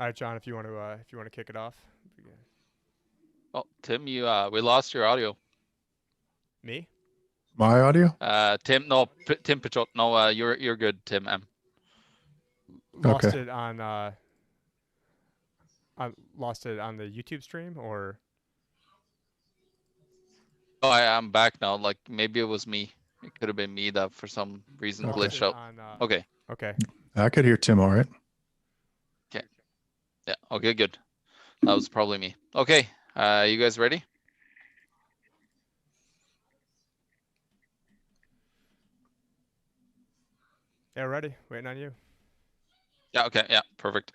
All right, John, if you want to kick it off. Oh, Tim, we lost your audio. Me? My audio? Tim, no, Tim Pichot, no, you're good, Tim M. Lost Okay. it on I lost it on the YouTube stream or Oh, I'm back now. Like maybe it was me. It could have been me that for some reason Okay. lost glitched it out. on Okay. Okay. I could hear Tim all right. Okay. Yeah. Okay. Good. That was probably me. Okay. You guys ready? Yeah, ready. Waiting on you. Yeah. Okay. Yeah. Perfect.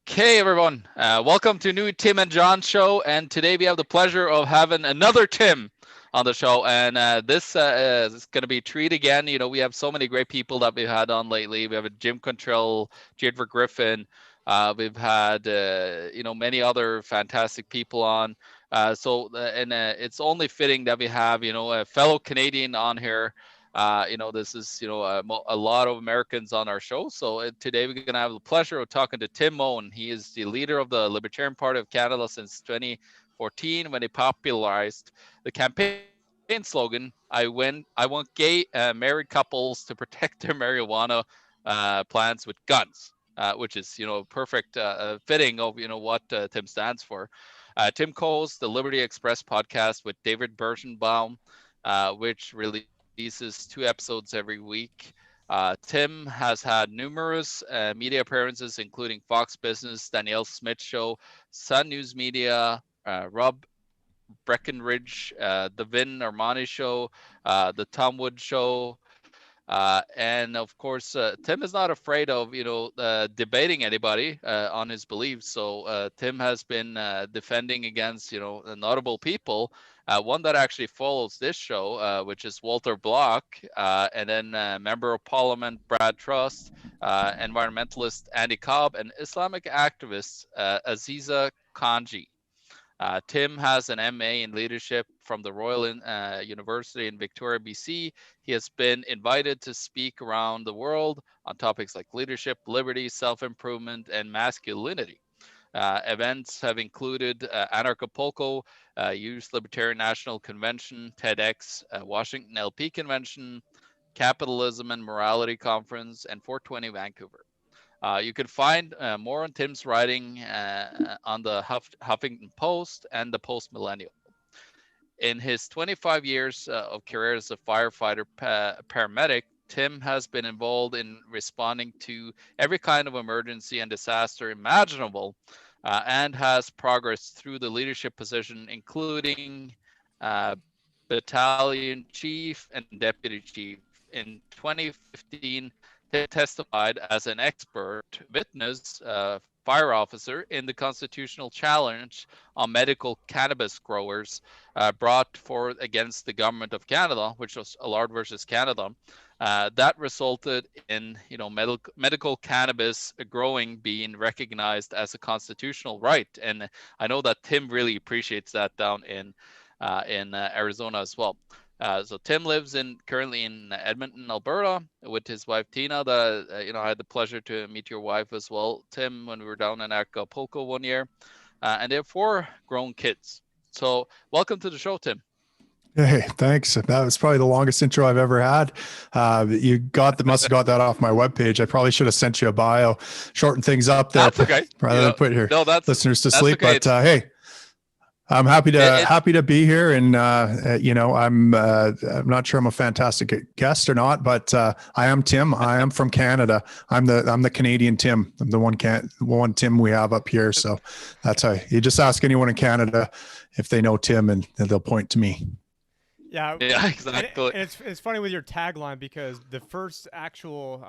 Okay, everyone. Welcome to new Tim and John show, and today we have the pleasure of having another Tim on the show, and this is going to be a treat again. You know, we have so many great people that we've had on lately. We have a Jim Contrell, Jadver Griffin. We've had many other fantastic people on. It's only fitting that we have a fellow Canadian on here. This is a lot of Americans on our show. So today we're going to have the pleasure of talking to Tim Moen. He is the leader of the Libertarian Party of Canada since 2014, when he popularized the campaign slogan, I want gay married couples to protect their marijuana plants with guns, which is perfect fitting of what Tim stands for. Tim co-hosts the Liberty Express podcast with David Birchenbaum, which releases 2 episodes every week. Tim has had numerous media appearances, including Fox Business, Danielle Smith Show, Sun News Media, Rob Breckenridge, the Vin Armani Show, the Tom Wood Show, and of course, Tim is not afraid of debating anybody on his beliefs. So Tim has been defending against notable people. One that actually follows this show, which is Walter Block, and then Member of Parliament Brad Trust, environmentalist Andy Cobb, and Islamic activist Aziza Kanji. Tim has an MA in leadership from the Royal University in Victoria, BC. He has been invited to speak around the world on topics like leadership, liberty, self-improvement, and masculinity. Events have included Anarchapulco, Youth Libertarian National Convention, TEDx, Washington LP Convention, Capitalism and Morality Conference, and 420 Vancouver. You can find more on Tim's writing on the Huffington Post and the Post Millennial. In his 25 years of career as a firefighter paramedic, Tim has been involved in responding to every kind of emergency and disaster imaginable, and has progressed through the leadership position, including battalion chief and deputy chief. In 2015, he testified as an expert witness fire officer in the constitutional challenge on medical cannabis growers brought forward against the government of Canada, which was Allard versus Canada. That resulted in medical cannabis growing being recognized as a constitutional right, and I know that Tim really appreciates that down in Arizona as well. So Tim lives currently in Edmonton, Alberta, with his wife Tina. I had the pleasure to meet your wife as well, Tim, when we were down in Acapulco one year, and they have 4 grown kids. So welcome to the show, Tim. Hey, thanks. That was probably the longest intro I've ever had. Must have got that off my webpage. I probably should have sent you a bio, shorten things up there, That's okay. rather than put your listeners to sleep. Okay. But hey, I'm happy to be here, and I'm not sure I'm a fantastic guest or not, but I am Tim. I am from Canada. I'm the Canadian Tim. I'm the one Tim we have up here. So that's how you just ask anyone in Canada if they know Tim, and they'll point to me. Yeah, exactly. And it's funny with your tagline, because the first actual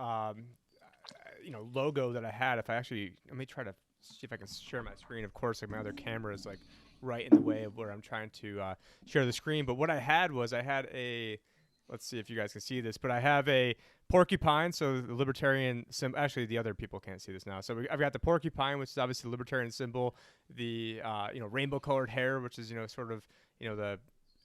logo that I had, if I actually let me try to see if I can share my screen. Of course, like my other camera is like right in the way of where I'm trying to share the screen. But what I had a, let's see if you guys can see this, but I have a porcupine, so the libertarian symbol. Actually, the other people can't see this now. So I've got the porcupine, which is obviously the libertarian symbol, the rainbow colored hair, which is sort of the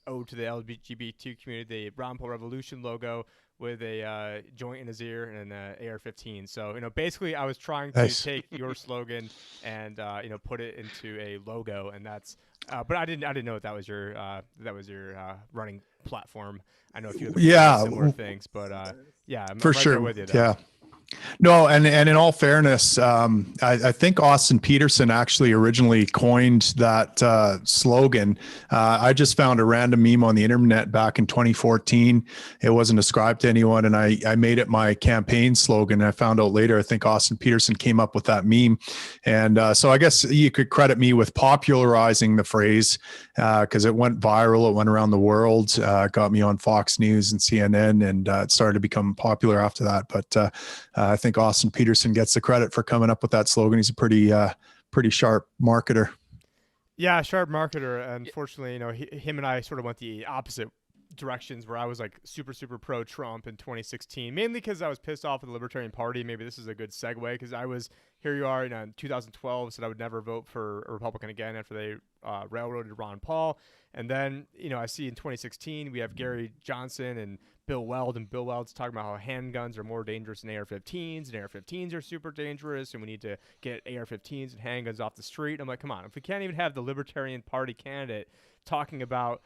ode to the LGBT community, the Brown Pill Revolution logo, with a joint in his ear and an AR-15. So basically, I was trying to Nice. take your slogan and put it into a logo, and that's. But I didn't know that was your running platform. I know a few other people Yeah, do similar things, but yeah, I'm for right there sure. with you. Though. Yeah. No, and in all fairness, I think Austin Peterson actually originally coined that slogan. I just found a random meme on the internet back in 2014. It wasn't ascribed to anyone, and I made it my campaign slogan. I found out later, I think Austin Peterson came up with that meme. And so I guess you could credit me with popularizing the phrase because it went viral. It went around the world, got me on Fox News and CNN, and it started to become popular after that. But I think Austin Peterson gets the credit for coming up with that slogan. He's a pretty sharp marketer. Yeah, sharp marketer. Unfortunately, him and I sort of went the opposite directions, where I was like super pro Trump in 2016, mainly because I was pissed off at the Libertarian Party. Maybe this is a good segue, because here you are in 2012, said I would never vote for a Republican again after they railroaded Ron Paul. And then, I see in 2016, we have Gary Johnson and Bill Weld, and Bill Weld's talking about how handguns are more dangerous than AR-15s, and AR-15s are super dangerous, and we need to get AR-15s and handguns off the street. I'm like, come on, if we can't even have the Libertarian Party candidate talking about,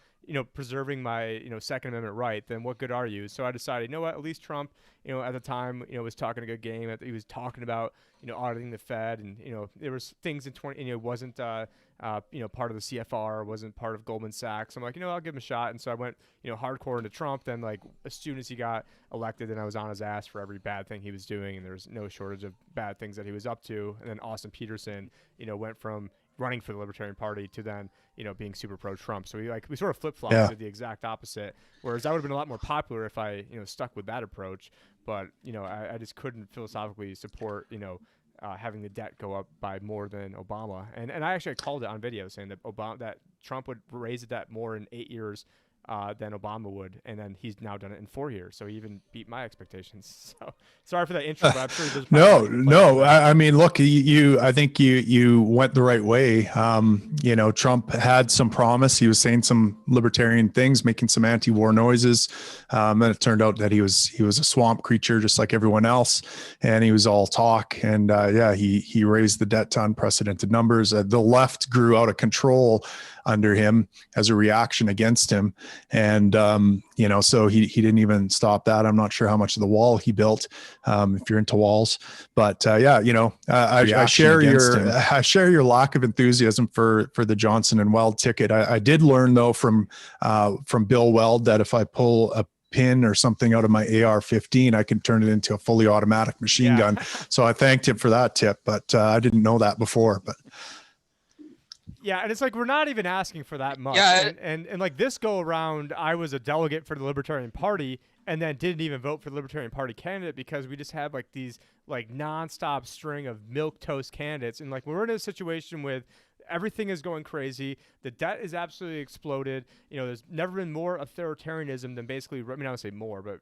preserving my, Second Amendment right, then what good are you? So I decided, you know what, at least Trump, at the time, was talking a good game. He was talking about, auditing the Fed, and, there was things in 20, wasn't, part of the CFR, wasn't part of Goldman Sachs. I'm like, I'll give him a shot. And so I went, hardcore into Trump. Then, like, as soon as he got elected, then I was on his ass for every bad thing he was doing, and there was no shortage of bad things that he was up to. And then Austin Peterson, went from running for the Libertarian Party to then, being super pro Trump. So we sort of flip flopped, did the exact opposite. Whereas I would have been a lot more popular if I, stuck with that approach. But, I just couldn't philosophically support, having the debt go up by more than Obama. And I actually called it on video, saying that Trump would raise the debt more in 8 years than Obama would, and then he's now done it in 4 years. So he even beat my expectations. So sorry for that intro, but I'm sure there's no. I mean, look, I think you went the right way. Trump had some promise. He was saying some libertarian things, making some anti-war noises. And it turned out that he was a swamp creature, just like everyone else, and he was all talk. And he raised the debt to unprecedented numbers. The left grew out of control under him as a reaction against him. And, so he didn't even stop that. I'm not sure how much of the wall he built, if you're into walls, but I share your lack of enthusiasm for the Johnson and Weld ticket. I did learn though from Bill Weld that if I pull a pin or something out of my AR-15, I can turn it into a fully automatic machine gun. So I thanked him for that tip, but I didn't know that before, but. Yeah, and it's like we're not even asking for that much. Yeah, and like this go around, I was a delegate for the Libertarian Party and then didn't even vote for the Libertarian Party candidate because we just had like these like nonstop string of milquetoast candidates. And like we're in a situation with everything is going crazy. The debt is absolutely exploded. There's never been more authoritarianism than basically, I mean, I don't say more, but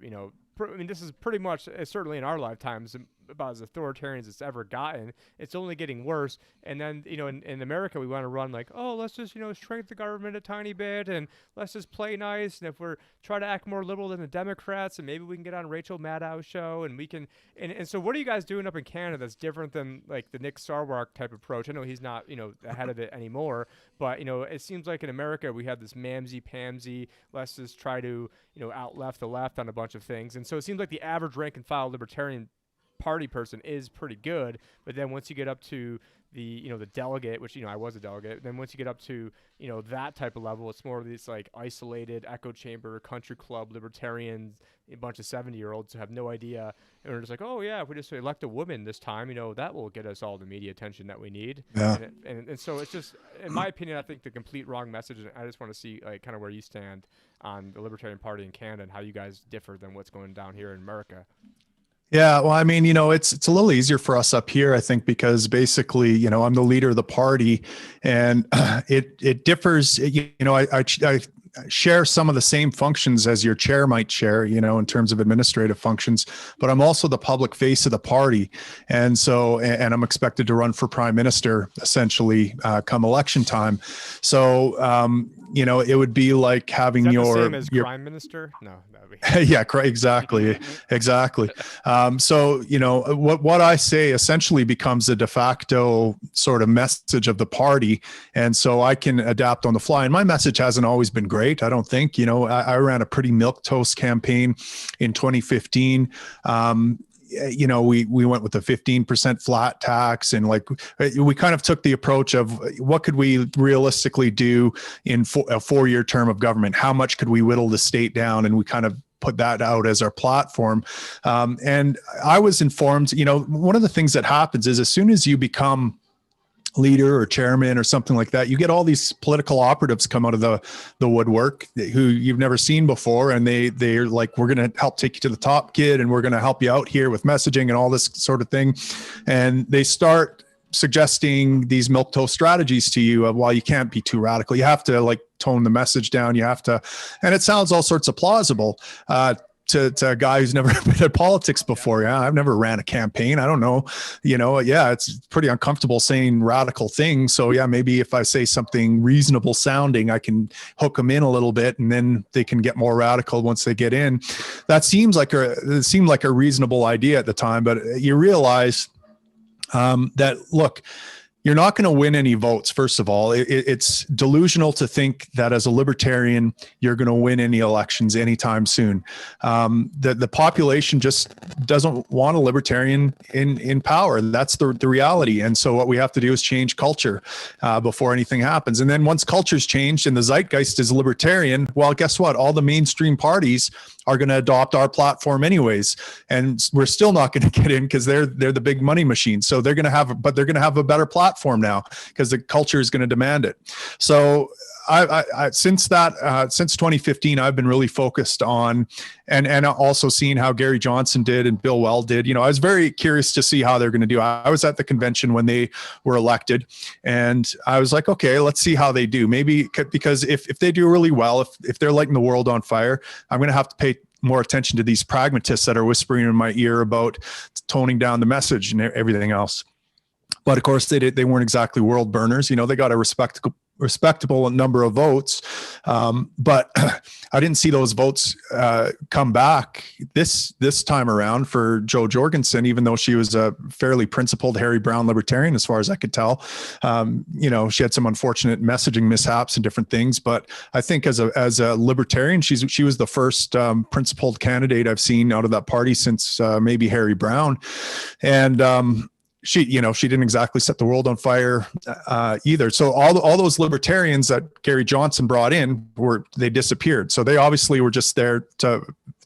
this is pretty much, certainly in our lifetimes, about as authoritarian as it's ever gotten. It's only getting worse. And then, in America, we want to run like, oh, let's just, shrink the government a tiny bit and let's just play nice. And if we're trying to act more liberal than the Democrats, and maybe we can get on Rachel Maddow's show and we can, and so what are you guys doing up in Canada that's different than like the Nick Sarwark type approach? I know he's not, ahead of it anymore, but, it seems like in America, we have this mamsy-pamsy, let's just try to, out-left the left on a bunch of things. And so it seems like the average rank and file Libertarian Party person is pretty good, but then once you get up to the the delegate, which I was a delegate, then once you get up to that type of level, it's more of these like isolated echo chamber country club libertarians, a bunch of 70-year-olds who have no idea, and we're just like, oh yeah, if we just elect a woman this time, that will get us all the media attention that we need. And so it's just, in my opinion, I think the complete wrong message. And I just want to see like kind of where you stand on the Libertarian Party in Canada and how you guys differ than what's going down here in America. Yeah, well, I mean, it's a little easier for us up here, I think, because basically, I'm the leader of the party, and it differs. I share some of the same functions as your chair might share, in terms of administrative functions, but I'm also the public face of the party, and so I'm expected to run for prime minister essentially come election time. So it would be like having Is that your the same as your Prime Minister? No, that would be. yeah, exactly. So, what I say essentially becomes a de facto sort of message of the party. And so I can adapt on the fly. And my message hasn't always been great, I don't think. I ran a pretty milquetoast campaign in 2015. We went with a 15% flat tax, and like we kind of took the approach of what could we realistically do in a 4-year term of government? How much could we whittle the state down? And we kind of put that out as our platform. And I was informed, one of the things that happens is as soon as you become leader or chairman or something like that, you get all these political operatives come out of the woodwork who you've never seen before, and they're like, we're going to help take you to the top, kid, and we're going to help you out here with messaging and all this sort of thing. And they start suggesting these milquetoast strategies to you of, well, you can't be too radical, you have to like tone the message down, you have to, and it sounds all sorts of plausible to a guy who's never been in politics before. Yeah, I've never ran a campaign. I don't know. Yeah, it's pretty uncomfortable saying radical things. So yeah, maybe if I say something reasonable sounding, I can hook them in a little bit, and then they can get more radical once they get in. That seemed like a reasonable idea at the time, but you realize that, look, you're not going to win any votes. First of all, it's delusional to think that as a libertarian, you're going to win any elections anytime soon. The population just doesn't want a libertarian in power. That's the reality. And so what we have to do is change culture before anything happens. And then once culture's changed and the zeitgeist is libertarian, well, guess what? All the mainstream parties are going to adopt our platform anyways, and we're still not going to get in because they're the big money machine. So they're going to have a better platform now because the culture is going to demand it. So since 2015, I've been really focused on and also seeing how Gary Johnson did and Bill Weld did. I was very curious to see how they're going to do. I was at the convention when they were elected, and I was like, okay, let's see how they do. Maybe because if they do really well, if they're lighting the world on fire, I'm going to have to pay more attention to these pragmatists that are whispering in my ear about toning down the message and everything else. But of course, they weren't exactly world burners. They got a respectable number of votes, but I didn't see those votes come back this time around for Jo Jorgensen, even though she was a fairly principled Harry Brown libertarian, as far as I could tell. She had some unfortunate messaging mishaps and different things, but I think as a libertarian, she was the first principled candidate I've seen out of that party since maybe Harry Brown, and she didn't exactly set the world on fire either. So all those libertarians that Gary Johnson brought in they disappeared. So they obviously were just there to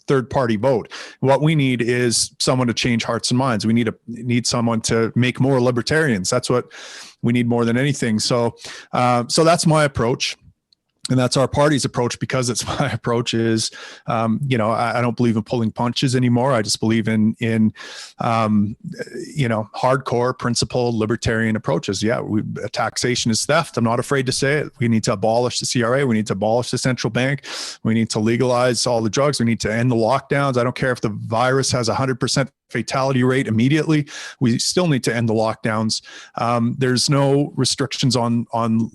third party vote. What we need is someone to change hearts and minds. We need someone to make more libertarians. That's what we need more than anything. So that's my approach. And that's our party's approach, because it's my approach is, I don't believe in pulling punches anymore. I just believe in hardcore principled libertarian approaches. Yeah, taxation is theft. I'm not afraid to say it. We need to abolish the CRA. We need to abolish the central bank. We need to legalize all the drugs. We need to end the lockdowns. I don't care if the virus has 100% fatality rate immediately. We still need to end the lockdowns. There's no restrictions on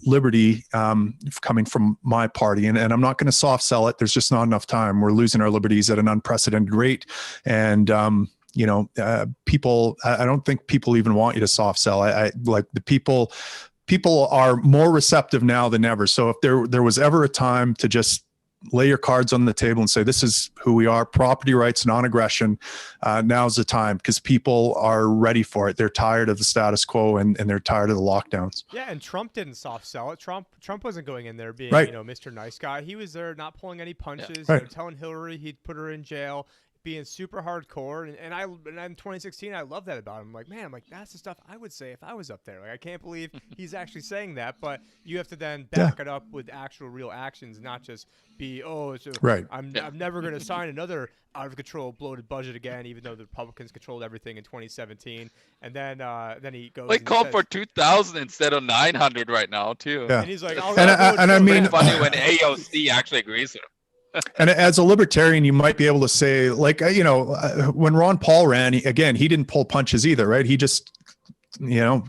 liberty coming from my party, and I'm not going to soft sell it. There's just not enough time. We're losing our liberties at an unprecedented rate, and people. I don't think people even want you to soft sell. I like the people. People are more receptive now than ever. So if there was ever a time to just lay your cards on the table and say, this is who we are, property rights, non-aggression, now's the time, because people are ready for it. They're tired of the status quo, and they're tired of the lockdowns. Yeah, and Trump didn't soft sell it. Trump wasn't going in there being, right, Mr. Nice Guy. He was there not pulling any punches, right, telling Hillary he'd put her in jail, being super hardcore. And in 2016, I love that about him. I'm like, that's the stuff I would say if I was up there. I can't believe he's actually saying that, but you have to then back it up with actual real actions, not just be, right. I'm never going to sign another out of control bloated budget again, even though the Republicans controlled everything in 2017. And then he goes, they called for 2,000 instead of 900 right now too. Yeah. And he's like, I mean, funny when AOC actually agrees with him. And as a libertarian, you might be able to say, when Ron Paul ran, he didn't pull punches either, right? He just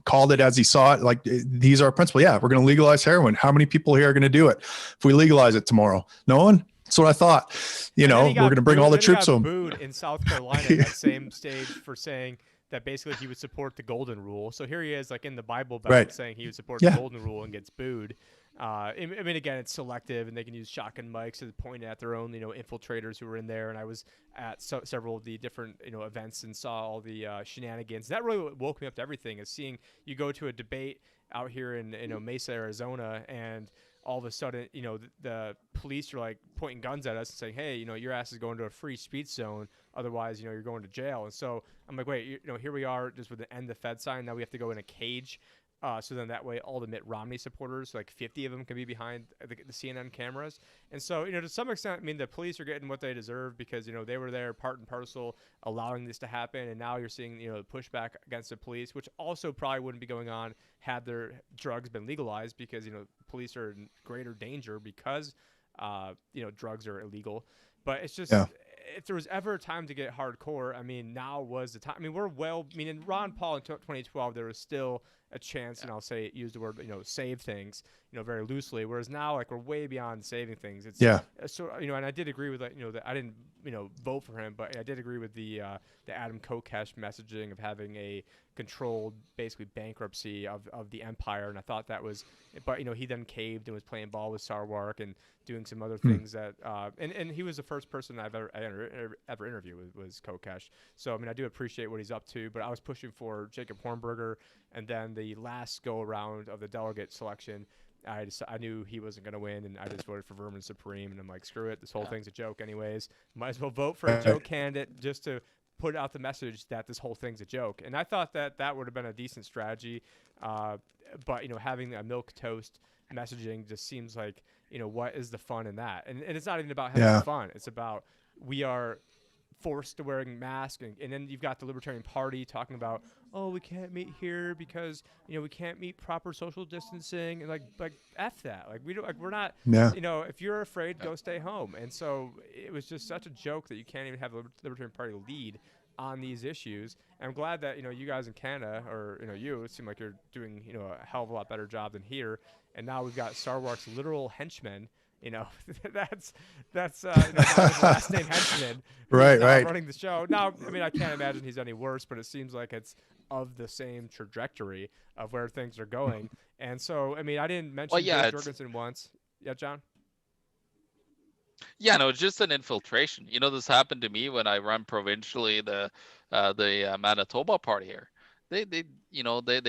called it as he saw it. Like, these are our principles. Yeah, we're going to legalize heroin. How many people here are going to do it if we legalize it tomorrow? No one. That's what I thought. We're going to bring all the troops home. Booed in South Carolina at that same stage for saying that basically he would support the golden rule. So here he is, like in the Bible Belt, saying he would support the golden rule, and gets booed. I mean, again, it's selective, and they can use shotgun mics to point at their own, infiltrators who were in there. And I was at several of the different, events and saw all the shenanigans. That really woke me up to everything. Is seeing you go to a debate out here in Mesa, Arizona, and all of a sudden, the police are like pointing guns at us and saying, hey, your ass is going to a free speech zone. Otherwise, you're going to jail. And so I'm like, wait, here we are just with the end the Fed sign. Now we have to go in a cage. So then that way all the Mitt Romney supporters, like 50 of them, can be behind the CNN cameras. And so, to some extent, I mean, the police are getting what they deserve because, they were there part and parcel allowing this to happen. And now you're seeing, the pushback against the police, which also probably wouldn't be going on had their drugs been legalized because, police are in greater danger because, drugs are illegal. But it's just... If there was ever a time to get hardcore, I mean, now was the time. I mean, in Ron Paul in 2012, there was still a chance, and I'll use the word, save things, very loosely. Whereas now, like, we're way beyond saving things. It's so, and I did agree with, that I didn't, vote for him, but I did agree with the Adam Kokesh messaging of having a controlled, basically bankruptcy of the empire. And I thought that was, but, he then caved and was playing ball with Sarwark and doing some other things that, and he was the first person I've ever interviewed was Kokesh. So, I mean, I do appreciate what he's up to, but I was pushing for Jacob Hornberger. And then the last go around of the delegate selection, I knew he wasn't going to win, and I just voted for Vermin Supreme. And I'm like, screw it, this whole thing's a joke anyways. Might as well vote for a joke candidate just to put out the message that this whole thing's a joke. And I thought that would have been a decent strategy. But, having a milquetoast messaging just seems like, what is the fun in that? And it's not even about having fun. It's about we are forced to wearing masks, and then you've got the Libertarian Party talking about, oh, we can't meet here because we can't meet proper social distancing, and like F that, like we don't, like we're not, if you're afraid, go stay home. And so it was just such a joke that you can't even have the Libertarian Party lead on these issues. And I'm glad that you guys in Canada, or it seem like you're doing a hell of a lot better job than here. And now we've got Sarwark's literal henchmen. That's not his last name henchman. Right. Running the show. Now, I mean, I can't imagine he's any worse, but it seems like it's of the same trajectory of where things are going. And so, I mean, I didn't mention Dave Jorgensen once. Yeah, John? Yeah, no, it's just an infiltration. This happened to me when I run provincially the Manitoba party here. They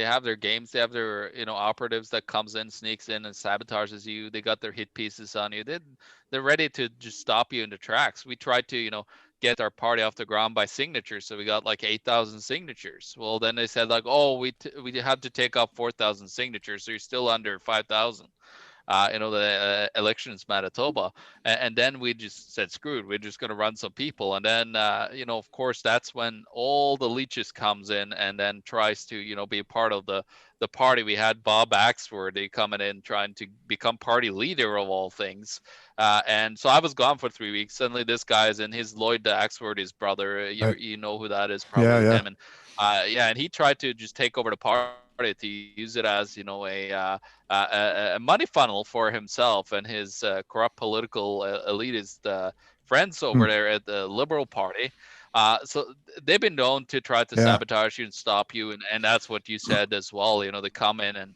have their games. They have their operatives that comes in, sneaks in, and sabotages you. They got their hit pieces on you. They're ready to just stop you in the tracks. We tried to get our party off the ground by signatures, so we got like 8,000 signatures. Well, then they said like, oh, we had to take off 4,000 signatures, so you're still under 5,000. The elections Manitoba, and then we just said, screwed, we're just going to run some people. And then, of course, that's when all the leeches comes in and then tries to, be a part of the party. We had Bob Axworthy coming in, trying to become party leader of all things. And so I was gone for 3 weeks. Suddenly this guy is in, his Lloyd Axworthy's brother. You know who that is, probably him. And and he tried to just take over the party to use it as a money funnel for himself and his corrupt political elitist friends over there at the Liberal Party. So they've been known to try to sabotage you and stop you, and that's what you said as well. They come in and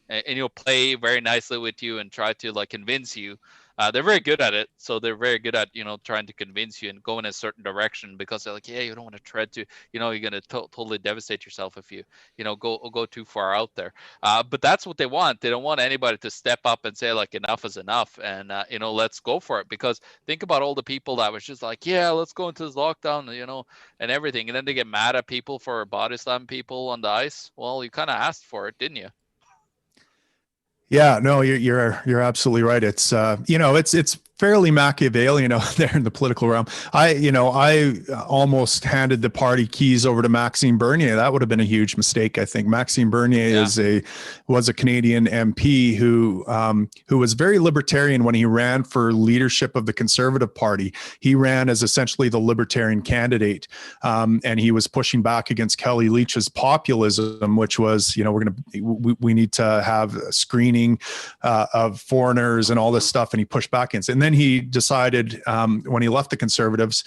play very nicely with you and try to like convince you. They're very good at it, so they're very good at trying to convince you and go in a certain direction, because they're like, yeah, you don't want to tread to you're gonna totally devastate yourself if you go too far out there. But that's what they want. They don't want anybody to step up and say like enough is enough, and let's go for it. Because think about all the people that was just like, yeah, let's go into this lockdown, and everything, and then they get mad at people for body slamming people on the ice. Well, you kind of asked for it, didn't you? Yeah, no, you're absolutely right. It's it's fairly Machiavellian out there in the political realm. I almost handed the party keys over to Maxime Bernier. That would have been a huge mistake, I think. Maxime Bernier was a Canadian MP who was very libertarian when he ran for leadership of the Conservative Party. He ran as essentially the libertarian candidate, and he was pushing back against Kelly Leach's populism, which was, we need to have a screening of foreigners and all this stuff, and he pushed back against it. And then he decided when he left the Conservatives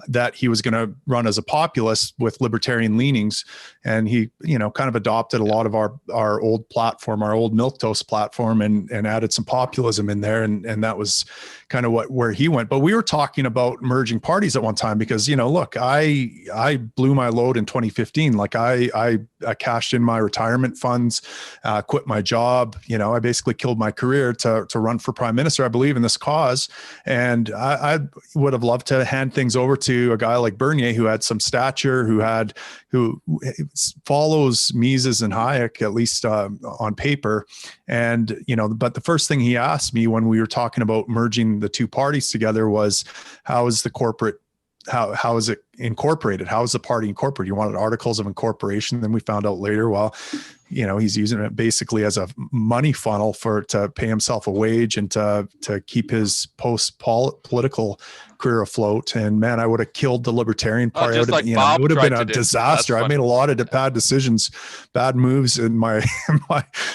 that he was going to run as a populist with libertarian leanings, and he kind of adopted a lot of our old platform, our old milquetoast platform, and added some populism in there, and that was kind of where he went. But we were talking about merging parties at one time because look, I blew my load in 2015. Like I cashed in my retirement funds, quit my job. I basically killed my career to run for prime minister. I believe in this cause, and I would have loved to hand things over to a guy like Bernier, who had some stature, who follows Mises and Hayek, at least on paper. And but the first thing he asked me when we were talking about merging the two parties together was, how is it incorporated? How is the party incorporated? You wanted articles of incorporation. Then we found out later, well, he's using it basically as a money funnel to pay himself a wage and to keep his political career afloat. And man, I would have killed the Libertarian Party. It would have been a disaster. I made a lot of bad decisions, bad moves in my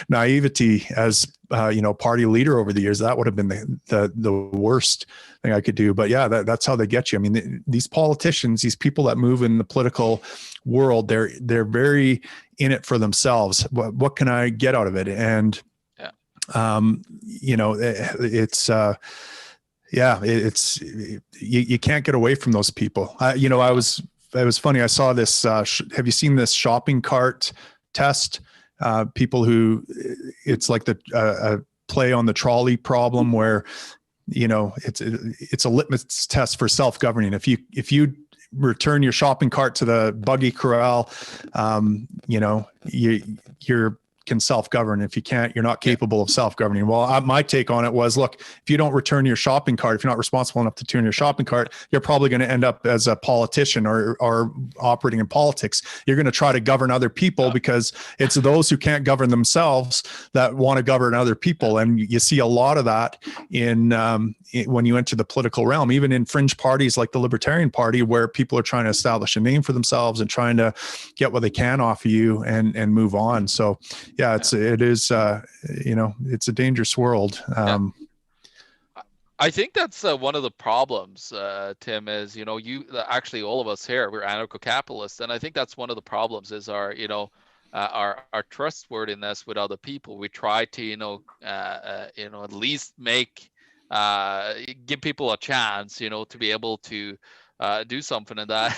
naivety as party leader over the years. That would have been the worst thing I could do. But yeah, that's how they get you. I mean, these politicians, these people that move in the political world, they're very in it for themselves. What can I get out of it? And it's you can't get away from those people. It was funny. I saw this. Have you seen this shopping cart test? People who, it's like the play on the trolley problem where, it's a litmus test for self-governing. If you return your shopping cart to the buggy corral, you're can self-govern. If you can't, you're not capable of self-governing. Well, my take on it was, look, if you don't return your shopping cart, if you're not responsible enough to return your shopping cart, you're probably going to end up as a politician or operating in politics. You're going to try to govern other people because it's those who can't govern themselves that want to govern other people. And you see a lot of that when you enter the political realm, even in fringe parties like the Libertarian Party, where people are trying to establish a name for themselves and trying to get what they can off of you and move on. So yeah, it's a dangerous world. I think that's one of the problems, Tim, is, you actually, all of us here, we're anarcho-capitalists. And I think that's one of the problems is our trustworthiness with other people. We try to, at least give people a chance, to be able to do something, and that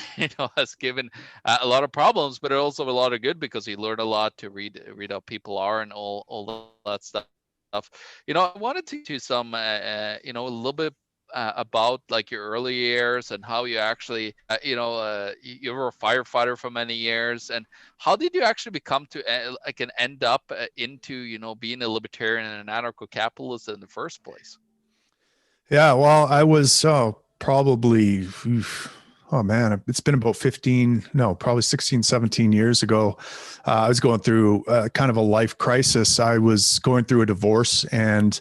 has given a lot of problems, but also a lot of good, because you learn a lot to read how people are and all that stuff. I wanted to do some a little bit about like your early years and how you actually you were a firefighter for many years, and how did you actually become to end up into being a libertarian and an anarcho-capitalist in the first place? Yeah, well, I was probably, it's been about 16, 17 years ago. I was going through kind of a life crisis. I was going through a divorce, and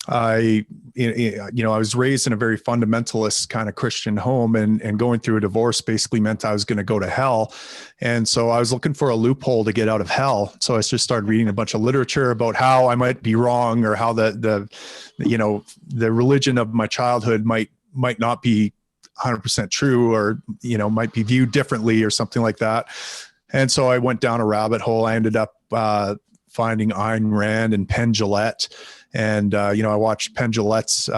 I was raised in a very fundamentalist kind of Christian home, and going through a divorce basically meant I was going to go to hell. And so I was looking for a loophole to get out of hell. So I just started reading a bunch of literature about how I might be wrong, or how the religion of my childhood might not be 100% true, or, might be viewed differently or something like that. And so I went down a rabbit hole. I ended up finding Ayn Rand and Penn Jillette. And, I watched Penn Jillette's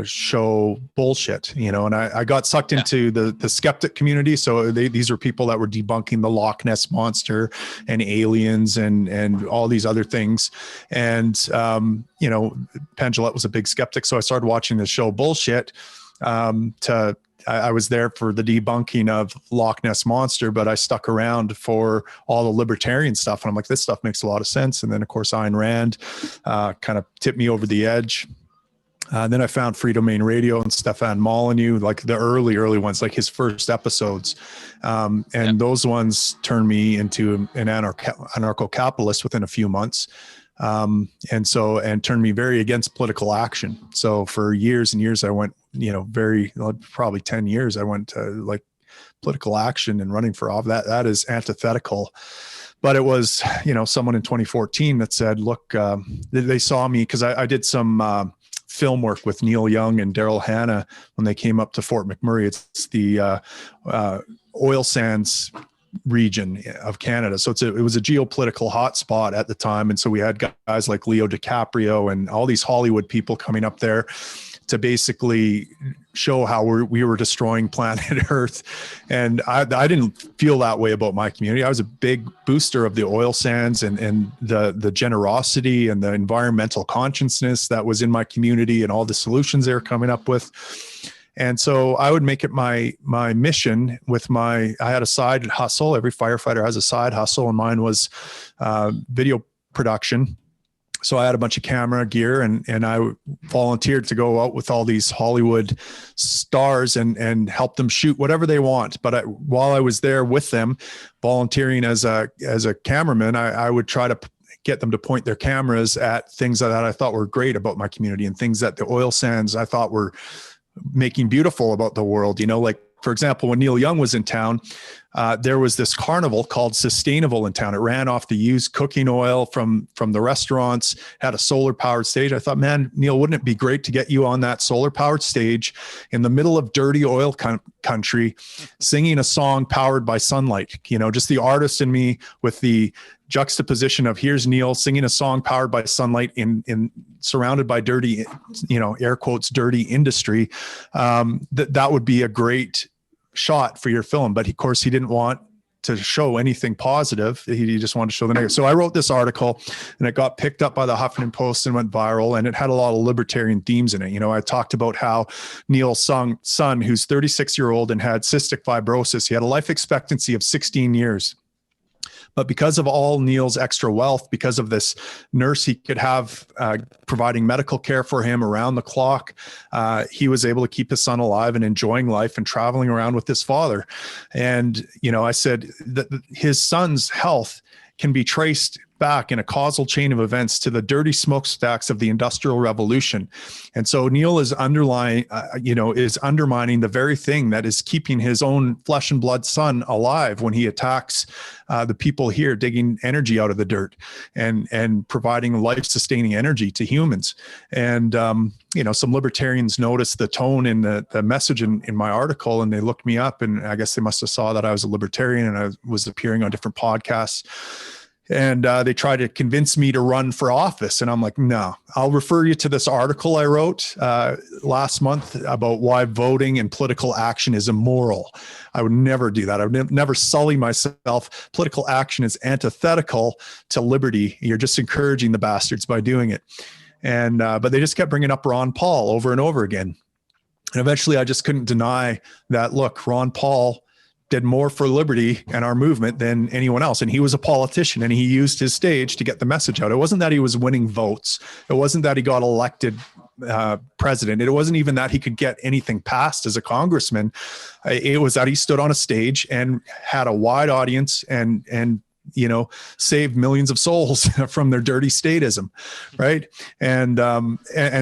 show Bullshit, and I got sucked into the skeptic community. So these are people that were debunking the Loch Ness Monster and aliens and all these other things. And, Penn Jillette was a big skeptic. So I started watching the show Bullshit. I was there for the debunking of Loch Ness Monster, but I stuck around for all the libertarian stuff. And I'm like, this stuff makes a lot of sense. And then of course, Ayn Rand kind of tipped me over the edge. Then I found Free Domain Radio and Stefan Molyneux, like the early ones, like his first episodes. Those ones turned me into an anarcho-capitalist within a few months. And turned me very against political action. So for years and years, I went, probably 10 years, I went like political action and running for office. That is antithetical. But it was, someone in 2014 that said, look, they saw me because I did some film work with Neil Young and Daryl Hannah when they came up to Fort McMurray. It's the oil sands region of Canada. So it was a geopolitical hotspot at the time. And so we had guys like Leo DiCaprio and all these Hollywood people coming up there to basically show how we were destroying planet Earth. And I didn't feel that way about my community. I was a big booster of the oil sands and the generosity and the environmental consciousness that was in my community and all the solutions they were coming up with. And so I would make it my mission with I had a side hustle. Every firefighter has a side hustle, and mine was video production. So I had a bunch of camera gear and I volunteered to go out with all these Hollywood stars and help them shoot whatever they want. But while I was there with them, volunteering as a cameraman, I would try to get them to point their cameras at things that I thought were great about my community and things that the oil sands I thought were making beautiful about the world. Like, for example, when Neil Young was in town, there was this carnival called Sustainable in town. It ran off the used cooking oil from the restaurants, had a solar powered stage. I thought, man, Neil, wouldn't it be great to get you on that solar powered stage in the middle of dirty oil country, singing a song powered by sunlight? Just the artist in me with the juxtaposition of here's Neil singing a song powered by sunlight in surrounded by dirty, air quotes, dirty industry. That would be a great shot for your film. But of course he didn't want to show anything positive. He just wanted to show the negative. So I wrote this article and it got picked up by the Huffington Post and went viral, and it had a lot of libertarian themes in it. I talked about how Neil's son, who's 36-year-old and had cystic fibrosis, he had a life expectancy of 16 years. But because of all Neil's extra wealth, because of this nurse he could have providing medical care for him around the clock, he was able to keep his son alive and enjoying life and traveling around with his father. And, I said that his son's health can be traced back in a causal chain of events to the dirty smokestacks of the Industrial Revolution. And so Neil is undermining the very thing that is keeping his own flesh and blood son alive when he attacks the people here digging energy out of the dirt and providing life-sustaining energy to humans. And, some libertarians noticed the tone in the message in my article, and they looked me up, and I guess they must have saw that I was a libertarian and I was appearing on different podcasts. And they tried to convince me to run for office. And I'm like, no, I'll refer you to this article I wrote last month about why voting and political action is immoral. I would never do that. I would never sully myself. Political action is antithetical to liberty. You're just encouraging the bastards by doing it. And but they just kept bringing up Ron Paul over and over again. And eventually I just couldn't deny that, look, Ron Paul did more for liberty and our movement than anyone else. And he was a politician and he used his stage to get the message out. It wasn't that he was winning votes. It wasn't that he got elected president. It wasn't even that he could get anything passed as a congressman. It was that he stood on a stage and had a wide audience and saved millions of souls from their dirty statism. Right. And